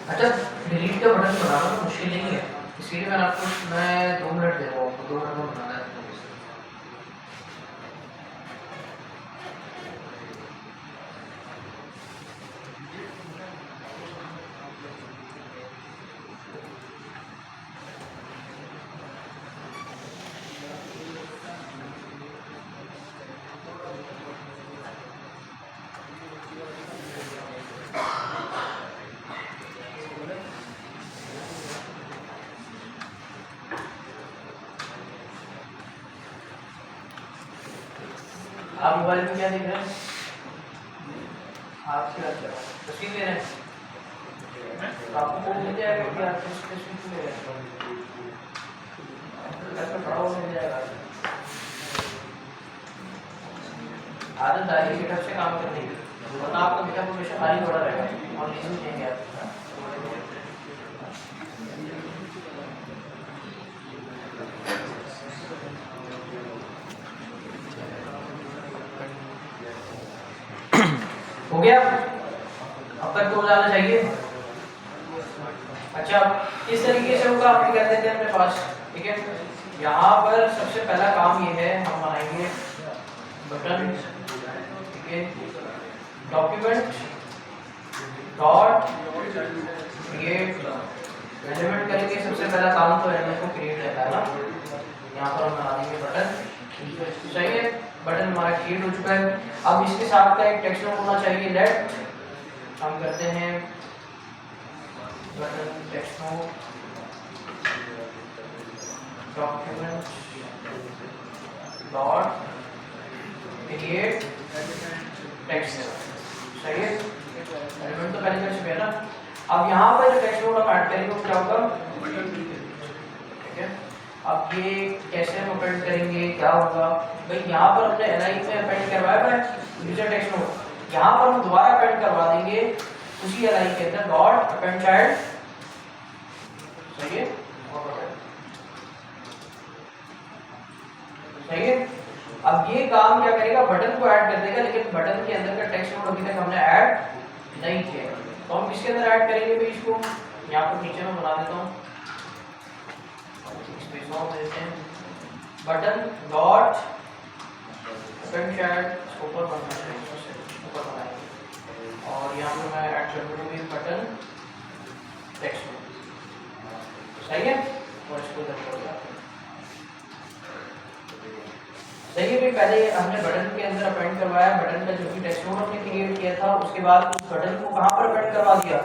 S1: अच्छा, डिलीट का बटन बनाना मुश्किल नहीं है, इसीलिए मैं 2 मिनट दे रहा हूँ, 2 मिनट में बनाना है। मोबाइल में क्या देख रहे हैं? आपकी बात कर रहा हूँ, तस्वीर ले रहे हैं आपको कोड मिल जाएगा कि आपको तस्वीर ले रहे हैं बड़ा हो मिल जाएगा। आदत डालिए गिटहब से काम करने की, वरना आपका गिटहब हमेशा खाली पड़ा रहेगा और रीजन देंगे आप। हो गया? अब तक तो जाना चाहिए। अच्छा, इस तरीके से होगा, हम कर देते हैं अपने पास, ठीक है। यहाँ पर सबसे पहला काम ये है, हम बनाएंगे बटन, ठीक है, डॉक्यूमेंट डॉट क्रिएट एलिमेंट करेंगे। सबसे पहला काम तो एलिमेंट को क्रिएट रहता है ना, यहाँ पर हम बना देंगे बटन, सही है। बटन हमारा क्रिएट हो चुका है। अब इसके साथ का एक टेक्स्ट होना चाहिए, लेट हम करते हैं button text document dot create text, सही है। एलिमेंट तो पहले कर चुके हैं ना। अब यहाँ पर जो टेक्स्ट हम ऐड करेंगे वो क्या होगा, ठीक है। अब ये कैसे हम अपेंड करेंगे, क्या होगा भाई, यहाँ पर हमने एनआई में अपेंड करवाया है यूजर टेक्स्ट नोड, यहाँ पर हम दोबारा अपेंड करवा देंगे उसी एनआई के अंदर डॉट अपेंड चाइल्ड, सही है, सही है। अब ये काम क्या करेगा, बटन को ऐड कर देगा, लेकिन बटन के अंदर का टेक्स्ट नोड अभी तक हमने ऐड नहीं किया। तो हम किसके अंदर ऐड करेंगे भाई इसको, यहाँ पर नीचे में बना देता हूँ, बटन डॉट अपेंड चाइल्ड ऊपर बनाएंगे और यहाँ पे मैं ऐड कर दूंगी बटन टेक्स्ट, सही है। और इसको सही है भाई, पहले हमने बटन के अंदर अपेंड करवाया, बटन का जो भी टेक्स्ट नोड हमने क्रिएट किया था, उसके बाद उस बटन को कहाँ पर अपेंड करवा दिया,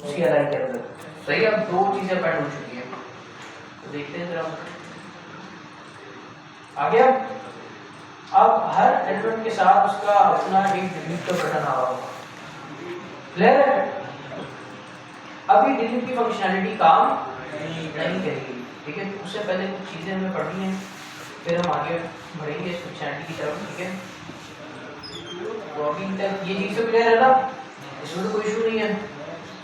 S1: उसी एलाइन के अंदर, सही है। अब दो चीजें अपेंड हो चुकी है, तो देखते हैं जरा आगे। अब हर एलिमेंट के साथ उसका अपना एक डिलीट का बटन आ रहा होगा, क्लियर है। अभी डिलीट की फंक्शनैलिटी काम नहीं करेगी, ठीक है। उससे पहले कुछ चीजें हमें पढ़नी है, फिर हम आगे बढ़ेंगे इस फंक्शनैलिटी की तरफ, ठीक है। तो अभी तक ये चीज तो क्लियर है ना, इसमें तो कोई इशू नहीं है,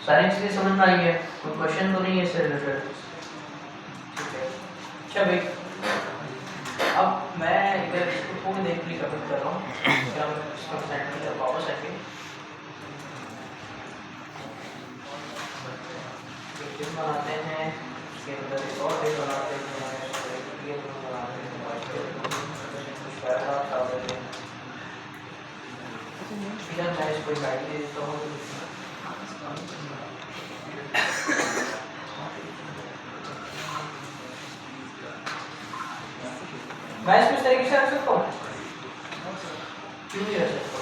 S1: सारी चीजें समझ में आई है, कोई क्वेश्चन तो नहीं है इससे रिलेटेड, ठीक है। अच्छा भाई, अब मैं इधर इसको थोड़ी देर के लिए कवर कर रहा हूँ, फिर हम इसका फंक्शनैलिटी की तरफ वापस आएंगे। बनाते हैं उसके अंदर एक और पेज बनाते हैं, ये बनाते हैं कुछ पैराग्राफ डालते हैं, फिर मैं इसको गाइड दे देता हूँ। मैं इसको इस तरीके से रख सकता हूँ, क्यों नहीं रख सकता,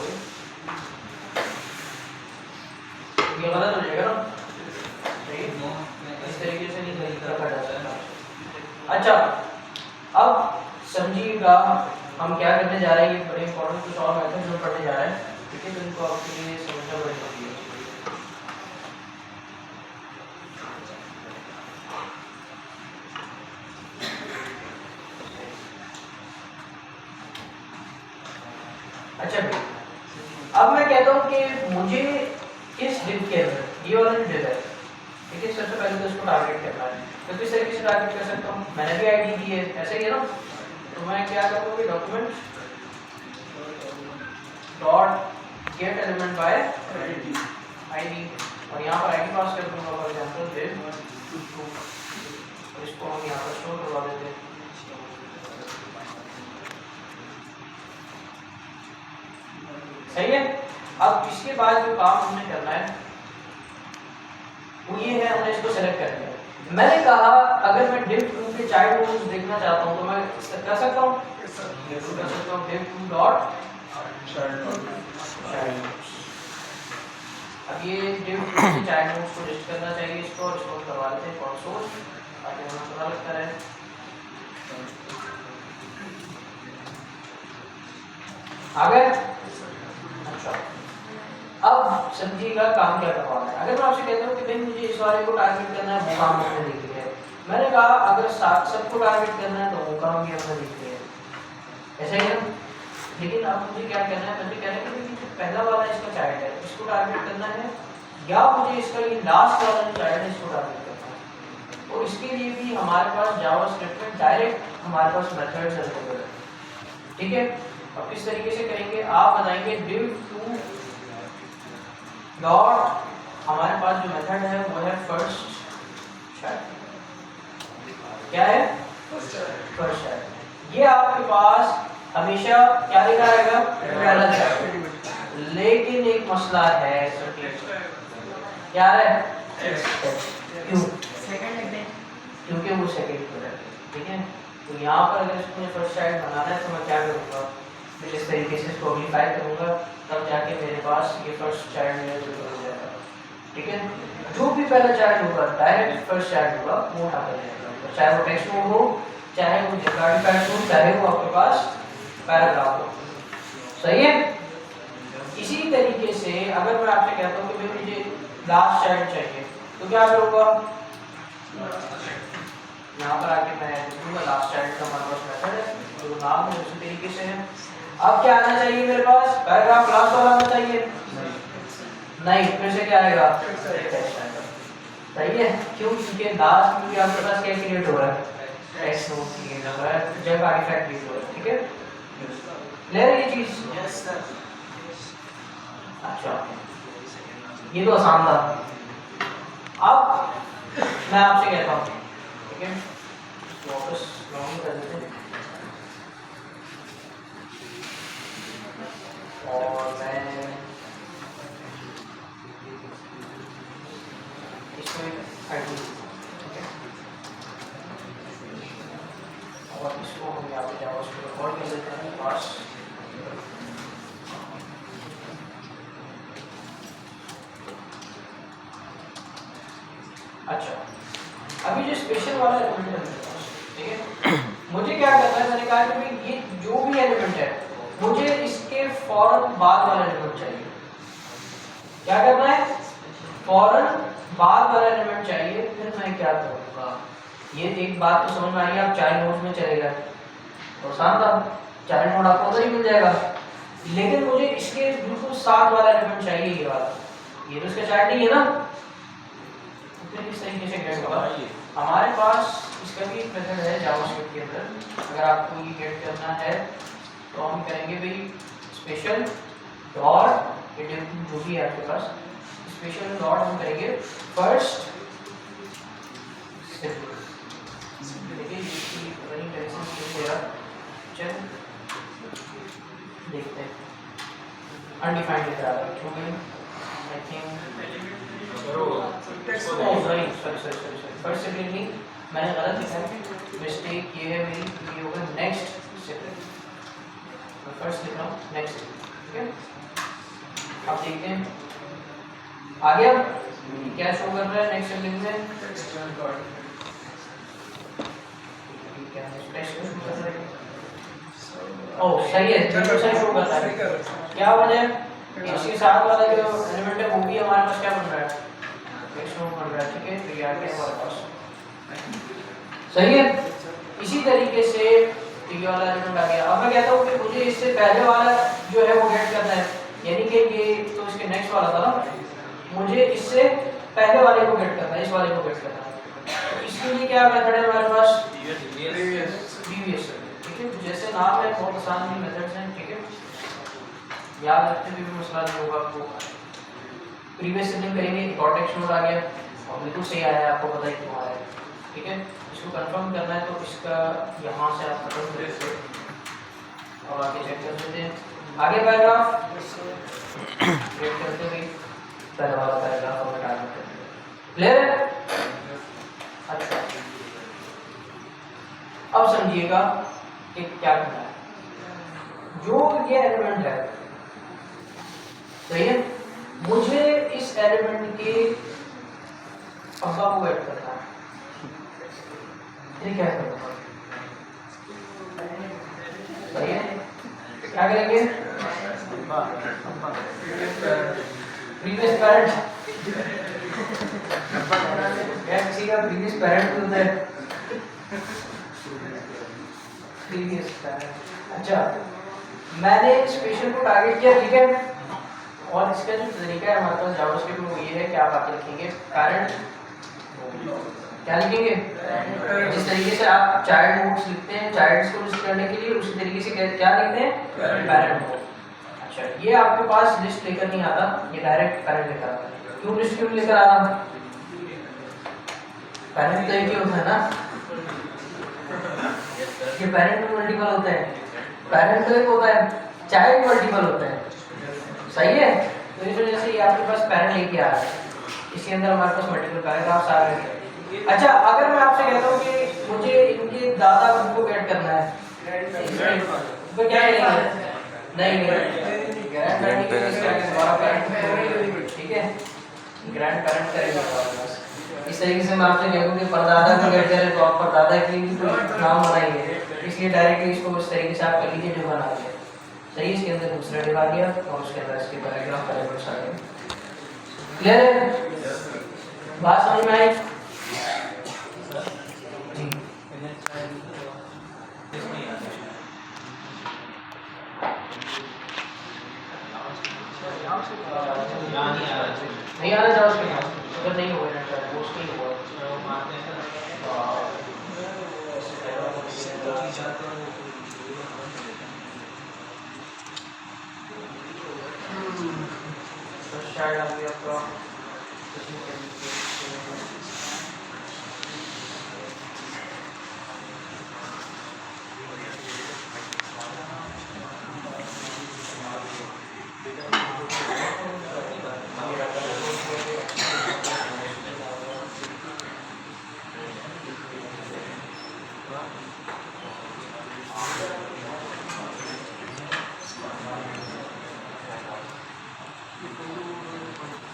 S1: ये गलत हो जाएगा ना, इस तरीके से नहीं रखा जा सकता। अच्छा, अब समझिएगा हम क्या करने जा रहे हैं, ये बड़े इंपॉर्टेंट कुछ और मेथड जो पढ़ने जा रहे हैं, ठीक है। तो इनको आपके लिए समझना बड़ी जरूरी है। अच्छा भाई, अब मैं कहता हूँ कि मुझे इस डिव के अंदर ये वाला जो डिव है, ठीक है, सबसे पहले तो इसको टारगेट करना है। तो किस तरीके से टारगेट कर सकता हूँ, मैंने भी आईडी दी है, ऐसे ही है ना। तो मैं क्या करूँगा कि document dot gate element by ID, और यहाँ पर आईडी पास कर दूंगा, फॉर एग्जांपल डिव, इसको हम यहाँ पर स्टोर करवा देते हैं। सही है। अब इसके बाद जो काम हमने करना है वो ये है, हमने इसको सेलेक्ट कर लिया। मैंने कहा अगर मैं div 2 के चाइल्ड नोड्स देखना चाहता हूँ तो मैं कर सकता हूँ, div 2 डॉट चाइल्ड नोड्स। अब ये div 2 के चाइल्ड नोड्स को लिस्ट करना चाहिए, इसको स्टोर करवा देते हैं कंसोल, ताकि हमें पता लगता रहे। आ गए? अच्छा, अब समझिएगा काम क्या करवाना है। अगर मैं आपसे कहता हूँ कि भाई मुझे इस वाले को टारगेट करना है, वो काम हमने देख लिया है। मैंने कहा अगर सबको टारगेट करना है तो वो काम भी हमने देख लिया है, ऐसा ही है। लेकिन अब मुझे क्या करना है, मुझे कहना है कि जो पहला वाला इसका चाइल्ड है इसको टारगेट करना है, या मुझे इसका ये लास्ट वाला जो चाइल्ड है इसको टारगेट करना है। और इसके लिए भी हमारे पास जावास्क्रिप्ट में डायरेक्ट हमारे पास मेथड्स अवेलेबल है, ठीक है। अब किस तरीके से करेंगे आप बताएंगे। div to डॉट, हमारे पास जो मेथड है वो है फर्स्ट चाइल्ड। क्या है? First child. ये आपके पास हमेशा क्या लिखा रहेगा? पहला चाइल्ड। लेकिन एक मसला है, क्या है? क्यों? क्योंकि वो सेकंड पर है, ठीक है। तो यहाँ पर अगर इसको मुझे फर्स्ट चाइल्ड बनाना है तो मैं क्या करूँगा, मैं इस तरीके से इसको अम्प्लीफाई करूँगा, तब जाके मेरे पास ये फर्स्ट चाइल्ड मेरा जो हो जाएगा, ठीक है। जो भी पहला चाइल्ड होगा डायरेक्ट फर्स्ट चाइल्ड होगा वो उठा कर जाएगा, चाहे वो टेक्स्ट में हो, चाहे वो डिफॉल्ट हो, चाहे वो आपके पास पैराग्राफ हो, सही है। इसी तरीके से अगर मैं आपसे कहता हूँ कि भाई मुझे लास्ट चाइल्ड चाहिए तो क्या करूँगा, यहाँ पर आके मैं लिखूंगा लास्ट चाइल्ड का हमारे पास मेथड है, जो नाम है उसी तरीके से है। अब क्या आना चाहिए मेरे पास? पैराग्राफ लास्ट वाला आना चाहिए? नहीं, फिर से क्या आएगा? सही है। क्यों? क्योंकि लास्ट में भी आपके पास क्या क्रिएट हो रहा है? टेक्स्ट नोट क्रिएट हो रहा है, जब आर्टिफैक्ट क्रिएट हो रहा है, ठीक है। ले रही ये चीज? अच्छा, ये तो आसान था। अब मैं आपसे कहता हूँ, ठीक है, वापस लॉगिन कर देते हैं और मैं इसको ID, ठीक है, और इसको हम यहाँ पे जावास्क्रिप्ट रिकॉर्ड कर देते हैं पास। अच्छा, अभी जो स्पेशल वाला एलिमेंट है, ठीक है, मुझे क्या करना है, मैंने कहा कि भाई ये जो भी एलिमेंट है मुझे इसके फौरन बाद वाला एलिमेंट चाहिए। क्या करना है? फौरन बाद वाला एलिमेंट चाहिए। फिर मैं क्या करूँगा, ये एक बात तो समझ में आई, आप चाइल्ड नोड में चले गए तो आसान था, चाइल्ड नोड आपको उधर ही मिल जाएगा। लेकिन मुझे इसके बिल्कुल साथ वाला एलिमेंट चाहिए, ये वाला, ये तो इसका चाइल्ड नहीं है ना। फिर किस तरीके से गेट होगा? हमारे पास इसका भी एक मेथड है जावास्क्रिप्ट के अंदर। अगर आपको ये गेट करना है तो हम करेंगे भाई स्पेशल डॉट, ये जो भी है आपके पास, स्पेशल डॉट हम करेंगे फर्स्ट। देखिए इसकी रनिंग डायरेक्शन कैसे है, चल देखते हैं। अनडिफाइंड लिख रहा है क्योंकि I think sorry first separate नहीं, मैंने गलत लिखा है, मिस्टेक ये है मेरी, ये होगा नेक्स्ट सेपरेट, मैं फर्स्ट लिख रहा हूँ नेक्स्ट, ठीक है। आप देखते हैं आ गया क्या शो कर रहा है नेक्स्ट सेपरेट में, ओह सही है, बिल्कुल सही शो कर रहा है। क्या वजह? इसके साथ वाला जो एलिमेंट है वो भी हमारे पास क्या बन रहा है? शो बन रहा है, ठीक है। तो ये आ गया हमारे पास, सही है। इसी तरीके से ये वाला एलिमेंट आ गया। अब मैं कहता हूँ कि मुझे इससे पहले वाला जो है वो गेट करना है, यानी कि ये तो इसके नेक्स्ट वाला था ना, मुझे इससे पहले वाले को गेट करना है, इस वाले को गेट करना है। तो इसके लिए क्या मेथड है हमारे पास? प्रीवियस, ठीक है। जैसे नाम है, बहुत आसान भी मेथड्स हैं, ठीक है, याद रखते हुए भी मसला नहीं होगा आपको। प्रीवियस सेटिंग करेंगे, एक और टेक्स्ट नोड आ गया और बिल्कुल सही आया है, आपको पता ही क्यों आया है, ठीक है। इसको कंफर्म करना है तो इसका यहाँ से आप खत्म कर देते और आगे चेक कर देते हैं। आगे पैराग्राफ वेट करते हुए पहला वाला पैराग्राफ हमें टारगेट कर दिया, क्लियर है? अच्छा, अब समझिएगा कि क्या करना है। जो ये एलिमेंट है, सही है, मुझे इस एलिमेंट के पक्का को ऐड करना है। ये क्या करूँगा? सही है, क्या करेंगे? प्रीवियस पेरेंट किसी का प्रीवियस पेरेंट होता है। प्रीवियस पेरेंट, अच्छा मैंने स्पेशल को टारगेट किया, ठीक है। और इसका जो तरीका है हमारे पास जावास्क्रिप्ट में वो ये है कि आप आगे लिखेंगे पेरेंट, क्या लिखेंगे, जिस तरीके से आप चाइल्ड नोड्स लिखते हैं चाइल्ड्स को लिस्ट करने के लिए, उसी तरीके से क्या लिखते हैं, पेरेंट नोड। अच्छा ये आपके पास लिस्ट लेकर नहीं आता, ये डायरेक्ट पेरेंट लेकर आता है। क्यों लिस्ट क्यों लेकर आ रहा, पेरेंट तो एक ही होता है ना, ये पेरेंट मल्टीपल होता है, पेरेंट तो एक होता है, चाइल्ड मल्टीपल होता है, सही है। तो इस वजह से ये आपके पास पेरेंट लेके आ रहा है, इसके अंदर हमारे पास मल्टीपल पैराग्राफ्स आ रहे हैं। अच्छा अगर मैं आपसे कहता हूँ कि मुझे इनके दादा को गेट करना है, तो क्या करेंगे, नहीं ग्रैंड पेरेंट, ठीक है, ग्रैंड पेरेंट करेंगे। इस तरीके से मैं आपसे कहूँ कि परदादा को गेट करें तो आप परदादा के लिए तो नाम बनाएंगे, इसलिए डायरेक्टली इसको उस तरीके से आप कर लीजिए जो बना दिया, सही। इसके अंदर दूसरा डिव आ गया और उसके अंदर इसके पैराग्राफ पैराग्राफ्स आ गए। क्लियर है, बात समझ में आई जी। नहीं आ रहा जावास्क्रिप्ट, अगर नहीं हुआ है वो उसके ही हुआ शायद अभी आपका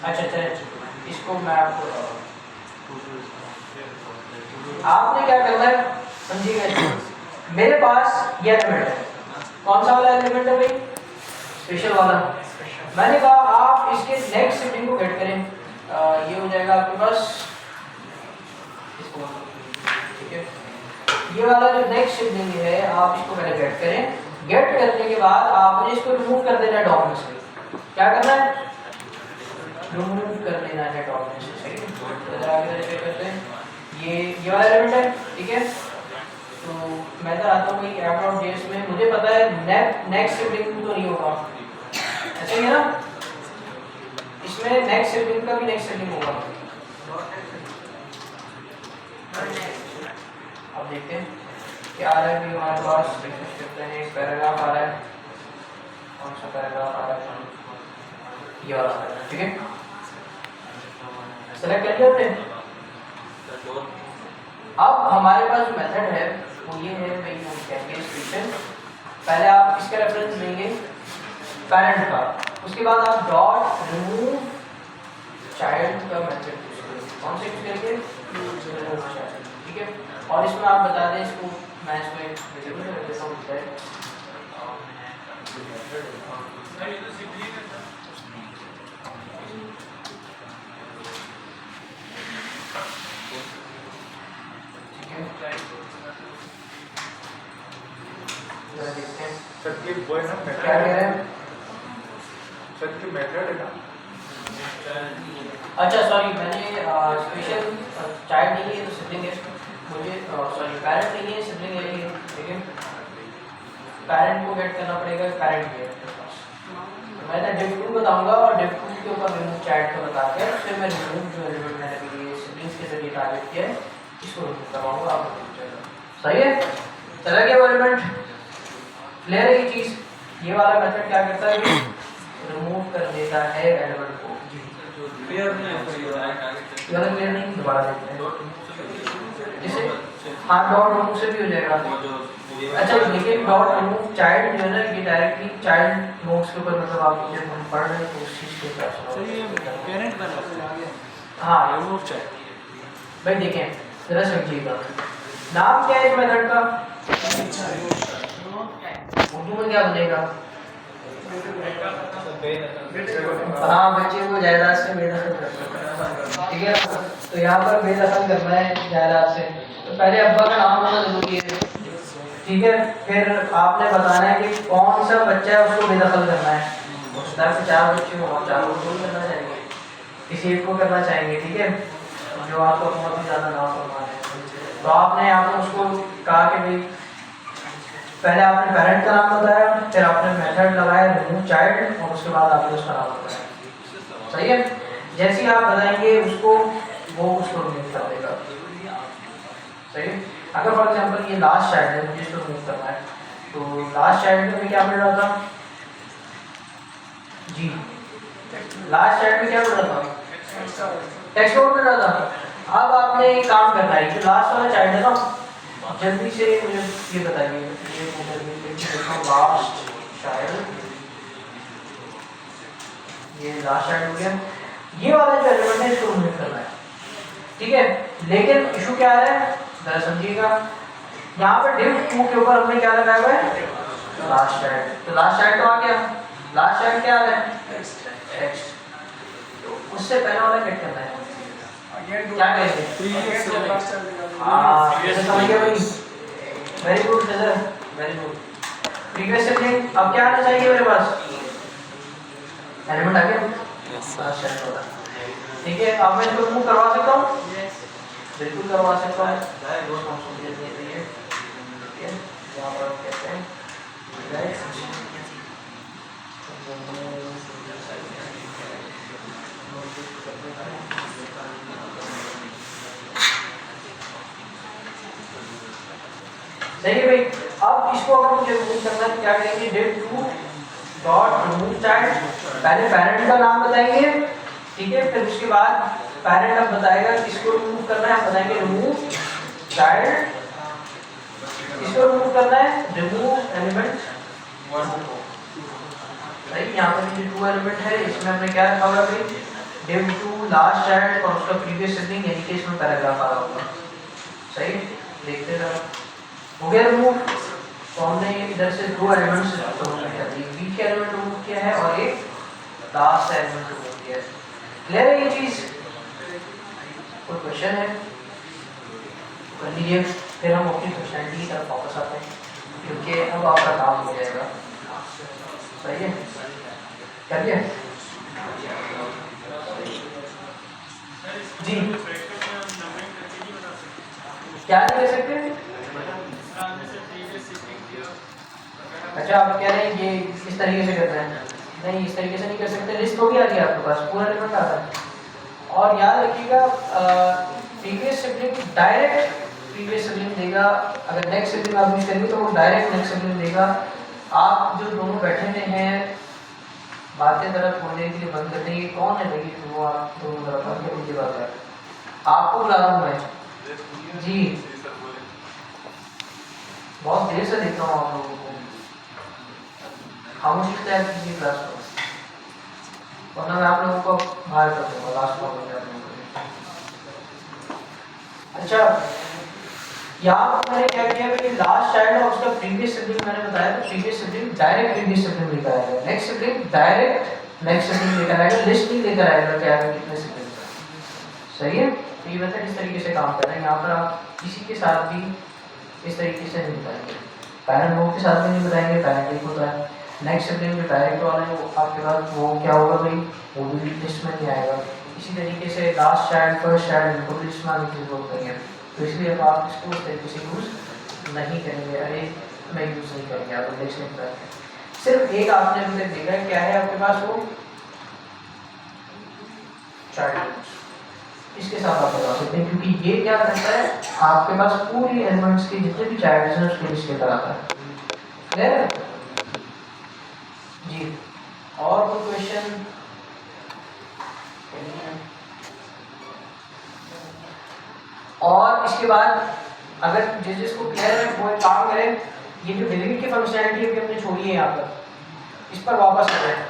S1: अच्छा इसको मैं आपने क्या करना है समझिएगा। मेरे पास ये एलिमेंट है, कौन सा वाला एलिमेंट है भाई, स्पेशल वाला। मैंने कहा आप इसके नेक्स्ट सिबलिंग को गेट करें, ये हो जाएगा आपके पास, ठीक है। ये वाला जो नेक्स्ट सिबलिंग है आप इसको पहले गेट करें, गेट करने के बाद आपने इसको रिमूव कर देना है डॉक्यूमेंट से। क्या करना है, रिमूव कर देना है डॉक्यूमेंट से, सही है। इधर आगे चेक करते हैं, ये वाला एलिमेंट है, ठीक है। तो मैं तो आता हूँ भाई app.js में, मुझे पता है नेक्स्ट सिबलिंग तो नहीं होगा, ऐसा ही है ना, इसमें नेक्स्ट सिबलिंग का भी नेक्स्ट सिबलिंग होगा। अब देखते हैं क्या आ रहा है, हमारे पास एक पैराग्राफ आ रहा है, कौन सा पैराग्राफ आ रहा है, ये वाला आ रहा है, ठीक है। सेलेक्ट कर लिया आपने। अब हमारे पास जो मेथड है वो ये है भाई, हम कहेंगे स्पेशल, पहले आप इसका रेफरेंस देंगे पेरेंट का, उसके बाद आप डॉट रिमूव चाइल्ड का मेथड यूज करेंगे, कौन से यूज करेंगे, रिमूव चाइल्ड, ठीक है। और इसमें आप बता दें इसको, मैं इसको एक वेरिएबल रख देता हूं, क्या कह रहे हैं,
S6: मेथड है ना।
S1: अच्छा सॉरी, मैंने स्पेशल चाइल्ड नहीं है तो सिबलिंग है, मुझे सॉरी पेरेंट नहीं है सिबलिंग है ये, ठीक है। पेरेंट को गेट करना पड़ेगा, पेरेंट है मैं तो डिफ2 बताऊंगा और डिफ2 के ऊपर रिमूव चाइल्ड को बता के फिर मैं रिमूव जो एलिमेंट मैंने अभी सिबलिंग्स के जरिए टारगेट किया है इसको रिमूव करवाऊंगा, आप सही है। चला गया वो एलिमेंट, क्लियर है ये चीज। ये वाला मेथड क्या करता है, रिमूव कर देता है एलिमेंट को।
S3: क्लियर नहीं है,
S1: क्लियर नहीं, दोबारा देखते हैं इसे। हाँ डॉट रिमूव से भी हो जाएगा। अच्छा लेकिन डॉट रिमूव चाइल्ड जो है ना, ये डायरेक्टली चाइल्ड नोट्स के ऊपर, मतलब आप जब हम पढ़ रहे हैं तो उस चीज के हिसाब से
S3: पेरेंट बना,
S1: हाँ
S3: रिमूव चाइल्ड।
S1: भाई देखें जरा समझिएगा, नाम क्या है इस मेथड का, उर्दू में क्या बनेगा, हाँ, बच्चे को जायदाद से बेदखल करना, ठीक है। तो यहाँ पर बेदखल करना है जायदाद से, तो पहले अब्बा का नाम होना जरूरी है, ठीक है। फिर आपने बताना है कि कौन सा बच्चा है उसको बेदखल करना है। उस तरह से 4 बच्चे हो, आप 4 को करना चाहेंगे, किसी एक को करना चाहेंगे, ठीक है, जो आपको बहुत ही ज़्यादा नाम करवाना है। तो आपने यहाँ पर उसको कहा कि भाई पहले आपने पेरेंट का नाम बताया, फिर आपने मेथड लगाया रिमूव चाइल्ड, और उसके बाद आपने उसका नाम बताया, सही है। जैसे ही आप बताएंगे उसको, वो उसको रिमूव कर देगा, सही है। अगर फॉर एग्जांपल ये लास्ट चाइल्ड है, मुझे इसको रिमूव करना है, तो लास्ट चाइल्ड में क्या मिल रहा था जी, लास्ट चाइल्ड में क्या मिल रहा था, टेक्स्ट आउट मिल रहा था। अब आपने एक काम करना है, जो लास्ट वाला चाइल्ड है ना, जल्दी से मुझे ये बताइए, ये लास्ट चाइल्ड, ये लास्ट चाइल्ड हो गया, ये वाला जो एलिमेंट है इसको रिमूव करना है, ठीक है। लेकिन इशू क्या है, जरा समझिएगा, यहाँ पर div 2 के ऊपर हमने क्या लगाया हुआ है, लास्ट चाइल्ड, तो लास्ट चाइल्ड तो आ गया, लास्ट चाइल्ड क्या है, x, तो उससे पहले वाला कट करना है, क्या कहेंगे, हाँ समझ गया भाई, very good sir, very good. Previous sibling, अब क्या आना चाहिए मेरे पास, एलिमेंट आ गया, लास्ट चाइल्ड वाला, ठीक है। अब मैं इसको रिमूव करवा सकता हूँ, बिल्कुल करवा सकता हूँ, दो फंक्शन दे दिए हैं, ठीक है। यहाँ पर हम कहते हैं नेक्स्ट, सही है भाई। अब इसको अगर मुझे रिमूव करना है, क्या करेंगे, div 2 डॉट रिमूव चाइल्ड, पहले पेरेंट का नाम बताएंगे, ठीक है, फिर उसके बाद पेरेंट अब बताएगा किसको रिमूव करना है, हम बताएंगे रिमूव चाइल्ड, इसको रिमूव करना है, रिमूव एलिमेंट 1 2, सही। यहाँ पर जो 2 एलिमेंट है, इसमें हमने क्या रखा हुआ है, div 2 लास्ट चाइल्ड और उसका प्रीवियस सिबलिंग, यानी कि इसमें पैराग्राफ आ रहा होगा, सही। देखते रहो, हो गया रिमूव। तो हमने इधर से 2 एलिमेंट्स रिमूव किया, एक बी के एलिमेंट रिमूव किया है और एक लास्ट एलिमेंट रिमूव किया है। क्लियर है ये चीज, कोई क्वेश्चन है कर लीजिए, फिर हम अपनी फंक्शनैलिटी की तरफ वापस आते हैं, क्योंकि अब आपका काम हो जाएगा, सही है, करिए जी। क्या नहीं कर सकते, अच्छा आप कह रहे हैं ये इस तरीके से करना है, नहीं इस तरीके से नहीं कर सकते, लिस्ट हो गया आ गया आपके पास, पूरा एलिमेंट आ रहा है। और याद रखिएगा previous sibling direct previous sibling देगा, अगर नेक्स्ट सिबलिंग आप यूज करेंगे तो वो डायरेक्ट नेक्स्ट सिबलिंग देगा। आप जो दोनों बैठे हुए हैं बातें तरफ बोलने के लिए बंद कर देंगे, कौन है भाई वो, आप दोनों तरफ बंद कर दीजिए बात है, आपको बुला रहा हूँ मैं जी, बहुत देर से देखता हूँ आप लोगों को, खामोशी तय कीजिए क्लास को, वरना मैं आप लोगों को बाहर कर दूंगा लास्ट में आप लोगों को। अच्छा यहाँ पर मैंने क्या किया कि लास्ट चाइल्ड और उसका प्रीवियस सिबलिंग मैंने बताया, तो previous sibling direct previous sibling लेकर आएगा, next sibling direct next sibling लेकर आएगा, लिस्ट नहीं लेकर आएगा क्या है कितने सिबलिंग, सही है। तो ये मेथड इस तरीके से काम कर रहा है। यहाँ पर आप किसी के साथ भी इस तरीके से नहीं बताएंगे, पैरेंट लोग के साथ भी नहीं बताएंगे, पैरेंट एक होता है, नेक्स्ट सिबलिंग जो डायरेक्ट वाला है वो आपके पास वो क्या होगा भाई, वो भी लिस्ट में नहीं आएगा। इसी तरीके से लास्ट चाइल्ड फर्स्ट चाइल्ड इनको लिस्ट में आने की जरूरत नहीं है, तो इसलिए अब आप इसको उस तरीके से यूज़ नहीं करेंगे, अरे मैं यूज़ नहीं करेंगे, आप लिस्ट नहीं करेंगे। सिर्फ एक आपने मुझे देखा है क्या है आपके पास, वो चाइल्ड, इसके साथ आप बता सकते हैं, क्योंकि ये क्या करता है आपके पास पूरी एलिमेंट्स के जितने भी चाइल्ड हैं उसके लिस्ट लेकर आता है। क्लियर जी, और कोई क्वेश्चन? और इसके बाद अगर जिसको क्लियर है वो एक काम करें, ये जो डिलीट की फंक्शनैलिटी है हमने छोड़ी है यहाँ पर, इस पर वापस आ जाए।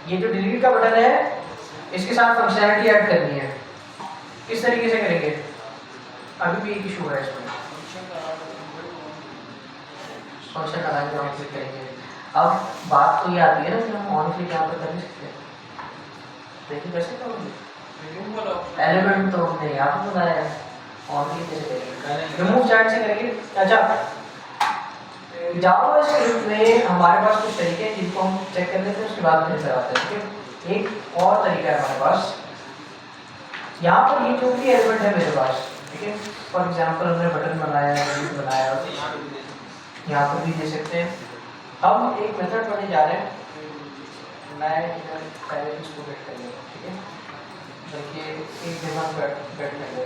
S1: ये जो डिलीट का बटन है इसके साथ फंक्शनैलिटी ऐड करनी है, किस तरीके से करेंगे? अभी भी एक इशू है इसमें, फंक्शन लगाएंगे हम क्लिक करेंगे। अब बात तो ये आती है ना कि हम ऑन क्लिक यहाँ पर कर नहीं सकते। देखिए कैसे करोगे, एलिमेंट तो हमने यहाँ पर बनाया है, ऑन क्लिक कैसे करेंगे, रिमूव चैट से करेंगे। अच्छा, जावास्क्रिप्ट में हमारे पास कुछ तरीके हैं जिनको हम चेक कर लेते हैं, उसके बाद फिर से आते हैं। ठीक है, एक और तरीका है हमारे पास, यहाँ पर ये जो भी एलिमेंट है मेरे पास, ठीक है, फॉर एग्जांपल हमने बटन बनाया है, बनाया, यहाँ पर भी दे सकते हैं। हम एक मेथड पढ़ने जा रहे हैं, मैं इधर पहले इसको गेट कर लेगा, ठीक है, देखिए एक डिवन गेट कर लेगा,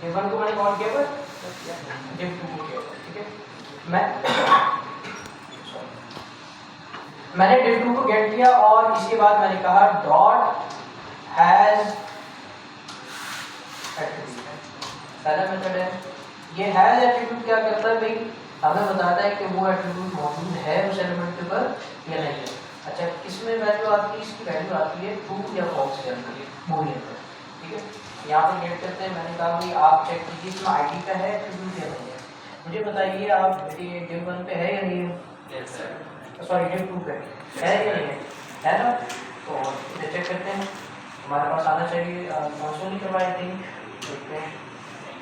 S1: डिवन को मैंने कॉल किया पर div 2 को किया, ठीक है, मैंने div 2 को गेट किया और इसके बाद मैंने कहा डॉट हैज एट्रीब्यूट, पहला मेथड है। ये हैज एट्रीब्यूट क्या करता है भाई, हमें बताता है कि वो एट्रीब्यूट मौजूद है उस एलिमेंट के ऊपर या नहीं है। अच्छा, किसमें वैल्यू आती है, इसकी वैल्यू आती है ट्रू या फॉल्स के अंदर, बूलियन पर, ठीक है। यहाँ पर गेट करते हैं, मैंने कहा भाई आप चेक कीजिए इसमें आईडी का है एट्रीब्यूट या नहीं है, मुझे बताइए आप ये div 1 पे है या नहीं है, सॉरी div 2 पे है या नहीं है ना। तो इसे चेक करते हैं, हमारे पास आना चाहिए, कंसोल नहीं करवाए थे, देखते हैं,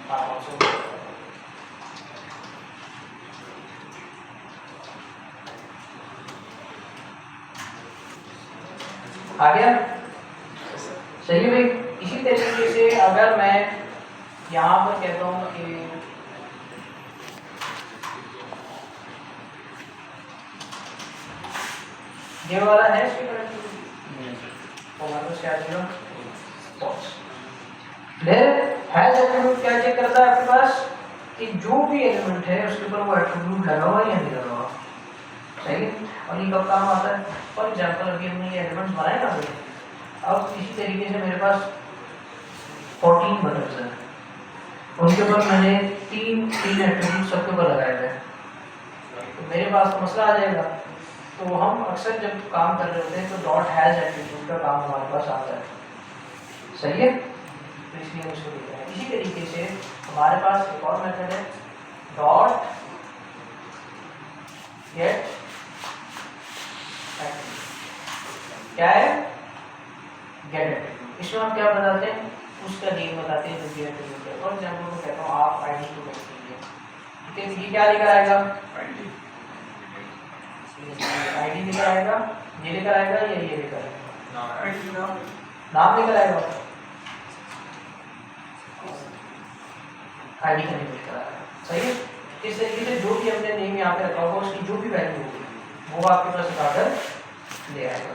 S1: हाँ कंसोल आ गया, सही है भाई। इसी तरीके से अगर मैं यहाँ पर कहता हूँ कि ये वाला है इसकी तो हमारे क्या दिया फॉल्स। हैज एट्रीब्यूट क्या चेक करता है आपके पास कि जो भी एलिमेंट है उसके ऊपर वो एट्रीब्यूट लगा हुआ या नहीं लगा हुआ, सही है। और ये कब काम आता है, फॉर एग्जांपल अभी हमने ये एलिमेंट्स बनाए ना अभी, अब इसी तरीके से मेरे पास 14 बटन्स हैं, उनके ऊपर मैंने तीन एट्रीब्यूट सबके ऊपर लगाए हुए हैं, तो मेरे पास तो मसला आ जाएगा। तो हम अक्सर जब काम कर रहे होते हैं तो डॉट हैज एट्रीब्यूट का काम हमारे पास आता है, सही है, तो इसलिए हम इसको लिखते हैं। इसी तरीके से हमारे पास एक और मेथड है डॉट गेट, क्या है गेट एट्रीब्यूट, इसमें हम क्या बताते हैं, उसका नेम बताते हैं जो भी एट्रीब्यूट है। फॉर एग्जांपल मैं कहता हूँ आप आईडी को गेट कीजिए, ठीक है, ये क्या लेकर आएगा, आईडी लेकर आएगा, ये लेकर आएगा या ये लेकर आएगा, नाम लेकर आएगा, आईडी का नेम लेकर आएगा, सही है। इस तरीके से जो भी हमने नेम यहाँ पे रखा होगा उसकी जो भी वैल्यू होगी वो आपके पास उठाकर ले आएगा,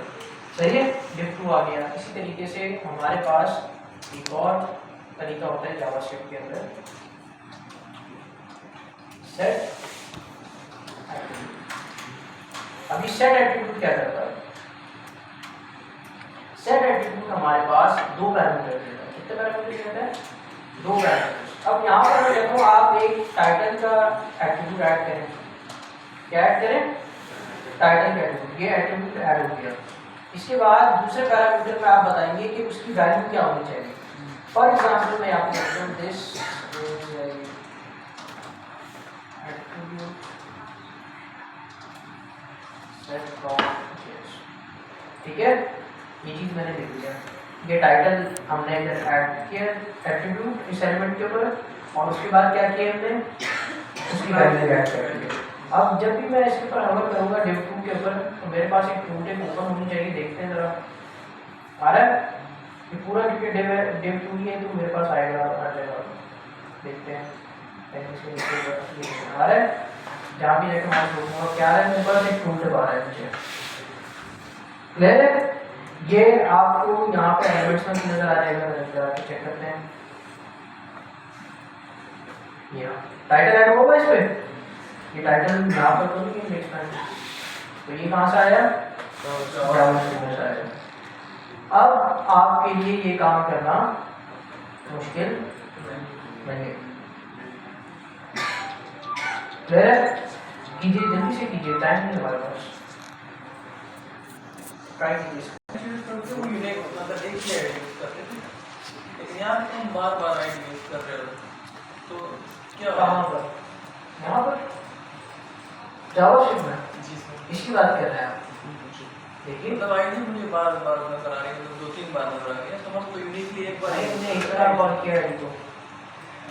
S1: सही है। div 2 आ गया। इसी तरीके से हमारे पास एक और तरीका होता है जावास्क्रिप्ट के अंदर, सेट। अभी सेट एट्रीब्यूट क्या करता है, सेट एट्रीब्यूट हमारे पास दो पैरामीटर देता है, कितने पैरामीटर देता है, दो पैरामीटर। अब यहाँ पर मैं कहता हूँ आप एक टाइटल का एट्रीब्यूट ऐड करें, क्या ऐड करें, टाइटल का एट्रीब्यूट, ये एट्रीब्यूट ऐड हो गया। इसके बाद दूसरे पैरामीटर में आप बताएंगे कि उसकी वैल्यू क्या होनी चाहिए। फॉर एग्जांपल मैं आपको कहता हूँ दिस एट्रीब्यूट सेट फ्रॉम, ठीक है, ये चीज मैंने लिख दिया, ये टाइटल हमने इधर ऐड किया एट्रीब्यूट इस एलिमेंट के ऊपर, और उसके बाद क्या किया हमने, उसकी वैल्यू ऐड कर दी। अब जब भी मैं इसके ऊपर हमल करूंगा div 2 के ऊपर, तो मेरे पास एक टू टेक ओपन होनी चाहिए, देखते हैं जरा आ रहा है ये पूरा, क्योंकि div 2 ही है तो मेरे पास आएगा, आ जाएगा, देखते हैं आ रहा है, जहाँ भी जाकर मैं देखूंगा क्या है, मेरे पास एक टू टेक आ रहा है मुझे, क्लियर है। ये आपको यहाँ पे एलिमेंट्स में भी नजर आ जाएगा, जरा चेक करते हैं, ये टाइटल ऐड होगा इस पे, ये टाइटल यहाँ पर तो नहीं लिख पाएंगे, तो ये कहाँ से आया, जावास्क्रिप्ट से आया। अब आपके लिए ये काम करना मुश्किल नहीं है, कीजिए, जल्दी से कीजिए, टाइम नहीं है हमारे पास, ट्राई कीजिए।
S3: यहाँ तुम बार बार आईडी यूज कर रहे हो, तो क्या
S1: कहाँ पर, यहाँ पर जावास्क्रिप्ट में
S3: जी सर।
S1: इसकी बात कर रहे हैं आप? देखिए
S3: मतलब आईडी मुझे बार बार नजर आ रही है, मतलब 2-3 बार नजर आ गई, तो हमको यूनिकली एक बार
S1: भाई हमने एक बार कॉल किया आईडी को,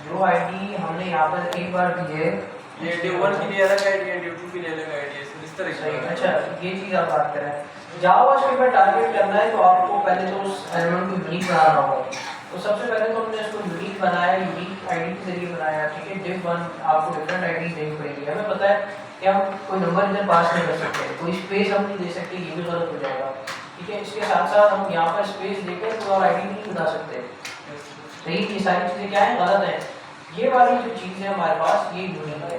S1: जो आईडी हमने यहाँ पर एक बार दी है
S3: ये D1 के लिए अलग आईडी है, D2 के लिए अलग आईडी है, इस तरह
S1: सही।
S3: से।
S1: अच्छा ये चीज़ आप बात कर रहे हैं। जावास्क्रिप्ट में टारगेट करना है तो आपको पहले तो उस एलिमेंट को यूनिक बनाना होगा। तो सबसे पहले तो हमने इसको यूनिक बनाया, यूनिक आईडी के जरिए बनाया, ठीक है। div1 आपको डिफरेंट आईडी देनी पड़ेगी। हमें पता है कि हम कोई नंबर इधर पास नहीं कर सकते, कोई स्पेस हम नहीं दे सकते, ये भी गलत हो जाएगा, ठीक है। इसके साथ साथ हम यहाँ पर स्पेस देकर कोई और आईडी नहीं बता सकते, सही। ये सारी चीज़ें क्या है, गलत है। ये वाली जो चीज़ है हमारे पास ये यूनिक है,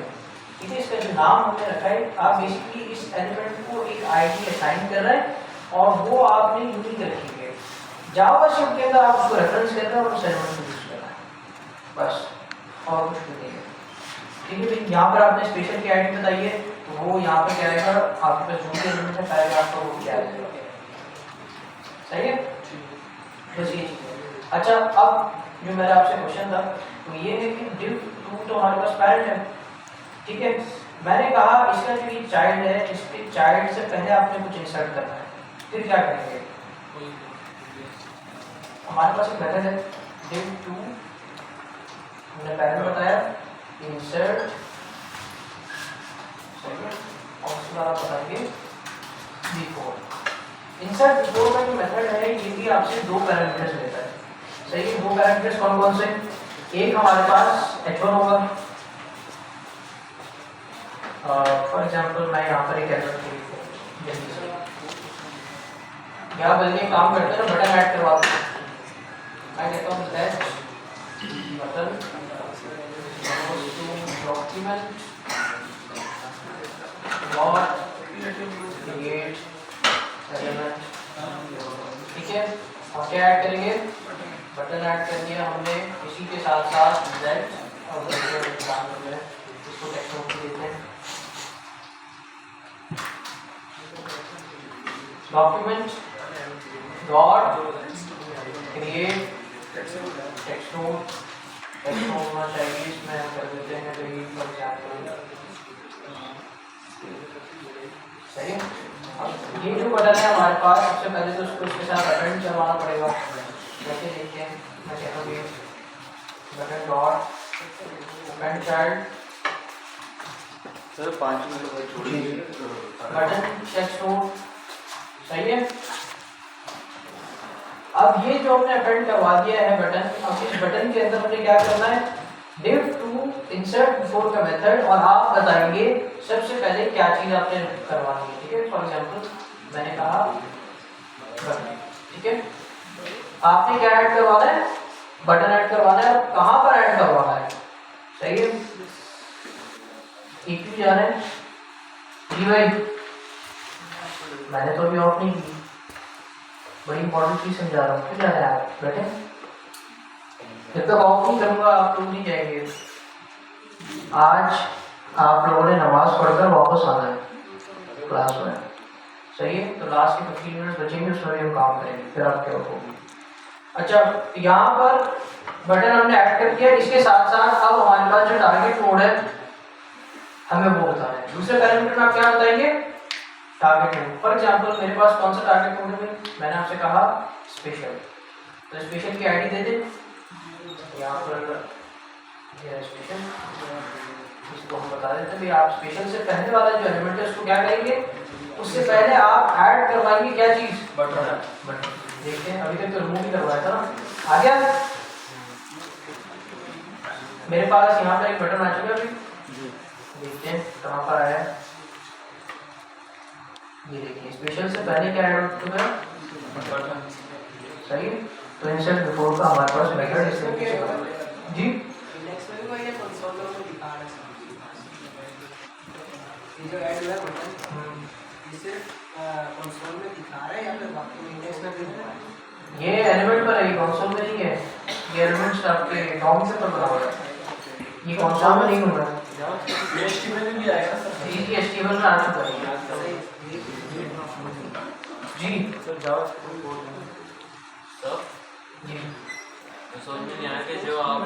S1: ठीक है। इसका जो नाम हमने रखा है, आप बेसिकली इस एलिमेंट को एक आईडी असाइन कर रहे हैं और वो आपने यूनिक रखी है। जावास्क्रिप्ट के अंदर आप उसको रेफरेंस कर रहे हैं और उस एलिमेंट को यूज कर रहे हैं, बस, और कुछ भी नहीं है, ठीक है। भाई यहाँ पर आपने स्पेशल की आईडी बताइए तो वो यहाँ पर क्या आएगा, आपके पास जो भी एलिमेंट है पैराग्राफ का वो क्या आएगा, सही है। बस ये चीज़ है। अच्छा अब जो मेरा आपसे क्वेश्चन था तो ये है कि div2 तो हमारे पास पैरेंट है, ठीक है। मैंने कहा इसका जो ये चाइल्ड है, इसके चाइल्ड से पहले आपने कुछ इंसर्ट करना है, फिर क्या करेंगे, हमारे पास एक मेथड है div2, हमने पहले बताया इंसर्ट, सही है, और उसके बाद आप बताएंगे before। इंसर्ट बिफोर का जो मेथड है ये भी आपसे दो पैरामीटर्स लेता है, सही है। दो पैरामीटर्स कौन कौन से, एक हमारे पास h1 होगा, फॉर एग्जांपल मैं यहाँ पर एक एलिमेंट या बल्कि काम करते हैं ना, बटन ऐड करवाते हैं। मैं कहता हूँ दैट बटन डॉक्यूमेंट और क्रिएट एलिमेंट, ठीक है। और क्या ऐड करेंगे, बटन ऐड कर दिया हमने, इसी के साथ साथ दैट और इसको टेक्स्ट देते हैं डॉक्यूमेंट डॉट क्रिएट टेक्स्ट होना चाहिए, इसमें हम कर देते हैं रीड फॉर एग्जांपल, सही है। अब ये जो बटन है हमारे पास, सबसे पहले तो उसको इसके साथ अटेंड करवाना पड़ेगा, कैसे देखते हैं। मैं कहता हूँ button dot open child
S3: sir 5 minute बाद छोड़िए
S1: बटन टेक्स्ट नोट, सही है। अब ये जो हमने अटेंड करवा दिया है बटन, अब इस बटन के अंदर हमने क्या करना है, div2 इंसर्ट बिफोर का मेथड, और आप बताएंगे सबसे पहले क्या चीज आपने करवानी है, ठीक है। फॉर एग्जांपल मैंने कहा बटन, ठीक है। आपने क्या ऐड करवाना है, बटन ऐड करवाना है, कहाँ पर ऐड करवाना है, सही है। इक्यू जा रहे हैं जी भाई, मैंने तो अभी ऑफ नहीं की, बड़ी इंपॉर्टेंट चीज समझा रहा हूँ, क्या जा रहा है आप बैठे, जब तक ऑफ नहीं करूँगा आप लोग नहीं जाएंगे। आज आप लोगों ने नमाज पढ़कर वापस आना है क्लास में, सही है। तो लास्ट के 15 मिनट बचेंगे, उसमें भी हम काम करेंगे, फिर आप क्या होगी। अच्छा यहाँ पर बटन हमने ऐड कर दिया, इसके साथ साथ अब हमारे पास जो टारगेट मोड है हमें वो बताना है। दूसरे पैरामीटर में आप क्या बताएंगे, टारगेट मोड। फॉर एग्जांपल मेरे पास कौन सा टारगेट मोड है, मैंने आपसे कहा स्पेशल, तो स्पेशल की आईडी दे दें, यहाँ पर स्पेशल, इसको हम बता देते हैं। आप स्पेशल से पहले वाला जो एलिमेंट है उसको क्या करेंगे, उससे पहले आप ऐड करवाएंगे क्या चीज, बटन। बटन देखते हैं, अभी तक तो रिमूव ही करवाया था ना, आ गया मेरे पास यहाँ पर एक बटन आ चुका है अभी, देखते हैं कहाँ पर आया है। ये देखिए स्पेशल से पहले क्या ऐड हो चुका है, सही है। तो इंसर्ट बिफोर का हमारे पास मेथड इस तरीके से जी,
S2: जो ऐड हुआ बटन सिर्फ कंसोल में दिखा रहा है या फिर बाकी में इंडेक्स में भी दिखा रहा है,
S1: ये एलिमेंट पर है, कंसोल में नहीं है, ये एलिमेंट्स आपके डॉम से पर बना हुआ है, ये कंसोल में नहीं होगा,
S3: HTML में भी आएगा सर,
S1: ये HTML में आ चुका है जी
S3: सर जावास्क्रिप्ट कोड में
S1: जी।
S6: तो समझ में नहीं आया कि जो आप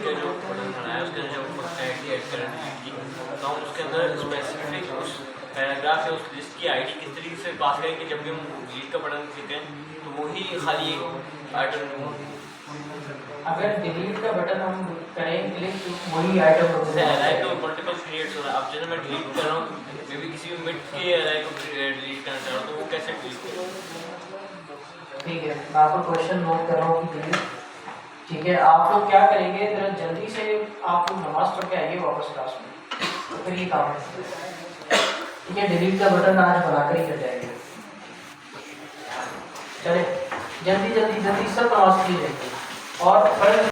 S6: के जो बटन बनाया उसके अंदर जब टैग की ऐड करें की तो हम उसके अंदर स्पेसिफिक उस पैराग्राफ या उस लिस्ट की आईडी किस तरीके से पास करें कि जब भी हम डिलीट का बटन क्लिक करें तो वही खाली एक आइटम
S1: अगर डिलीट का बटन हम करें क्लिक तो वही आइटम
S6: जैसे अराई तो मल्टीपल क्रिएट्स हो रहा है। अब जैसे मैं डिलीट कर रहा हूँ मे भी किसी भी मिड के अराई को डिलीट करना चाह रहा हूँ तो वो कैसे डिलीट करूँ?
S1: ठीक है, मैं आपको क्वेश्चन नोट कर रहा हूँ कि डिलीट। ठीक है, आप लोग क्या करेंगे, जरा जल्दी से आप लोग नमाज पढ़ के आइए वापस क्लास में, तो फिर ये काम है। ठीक है, डिलीट का बटन आज बनाकर ही कर जाएंगे। चले जल्दी जल्दी जल्दी सब नमाज पढ़ी जाएगी और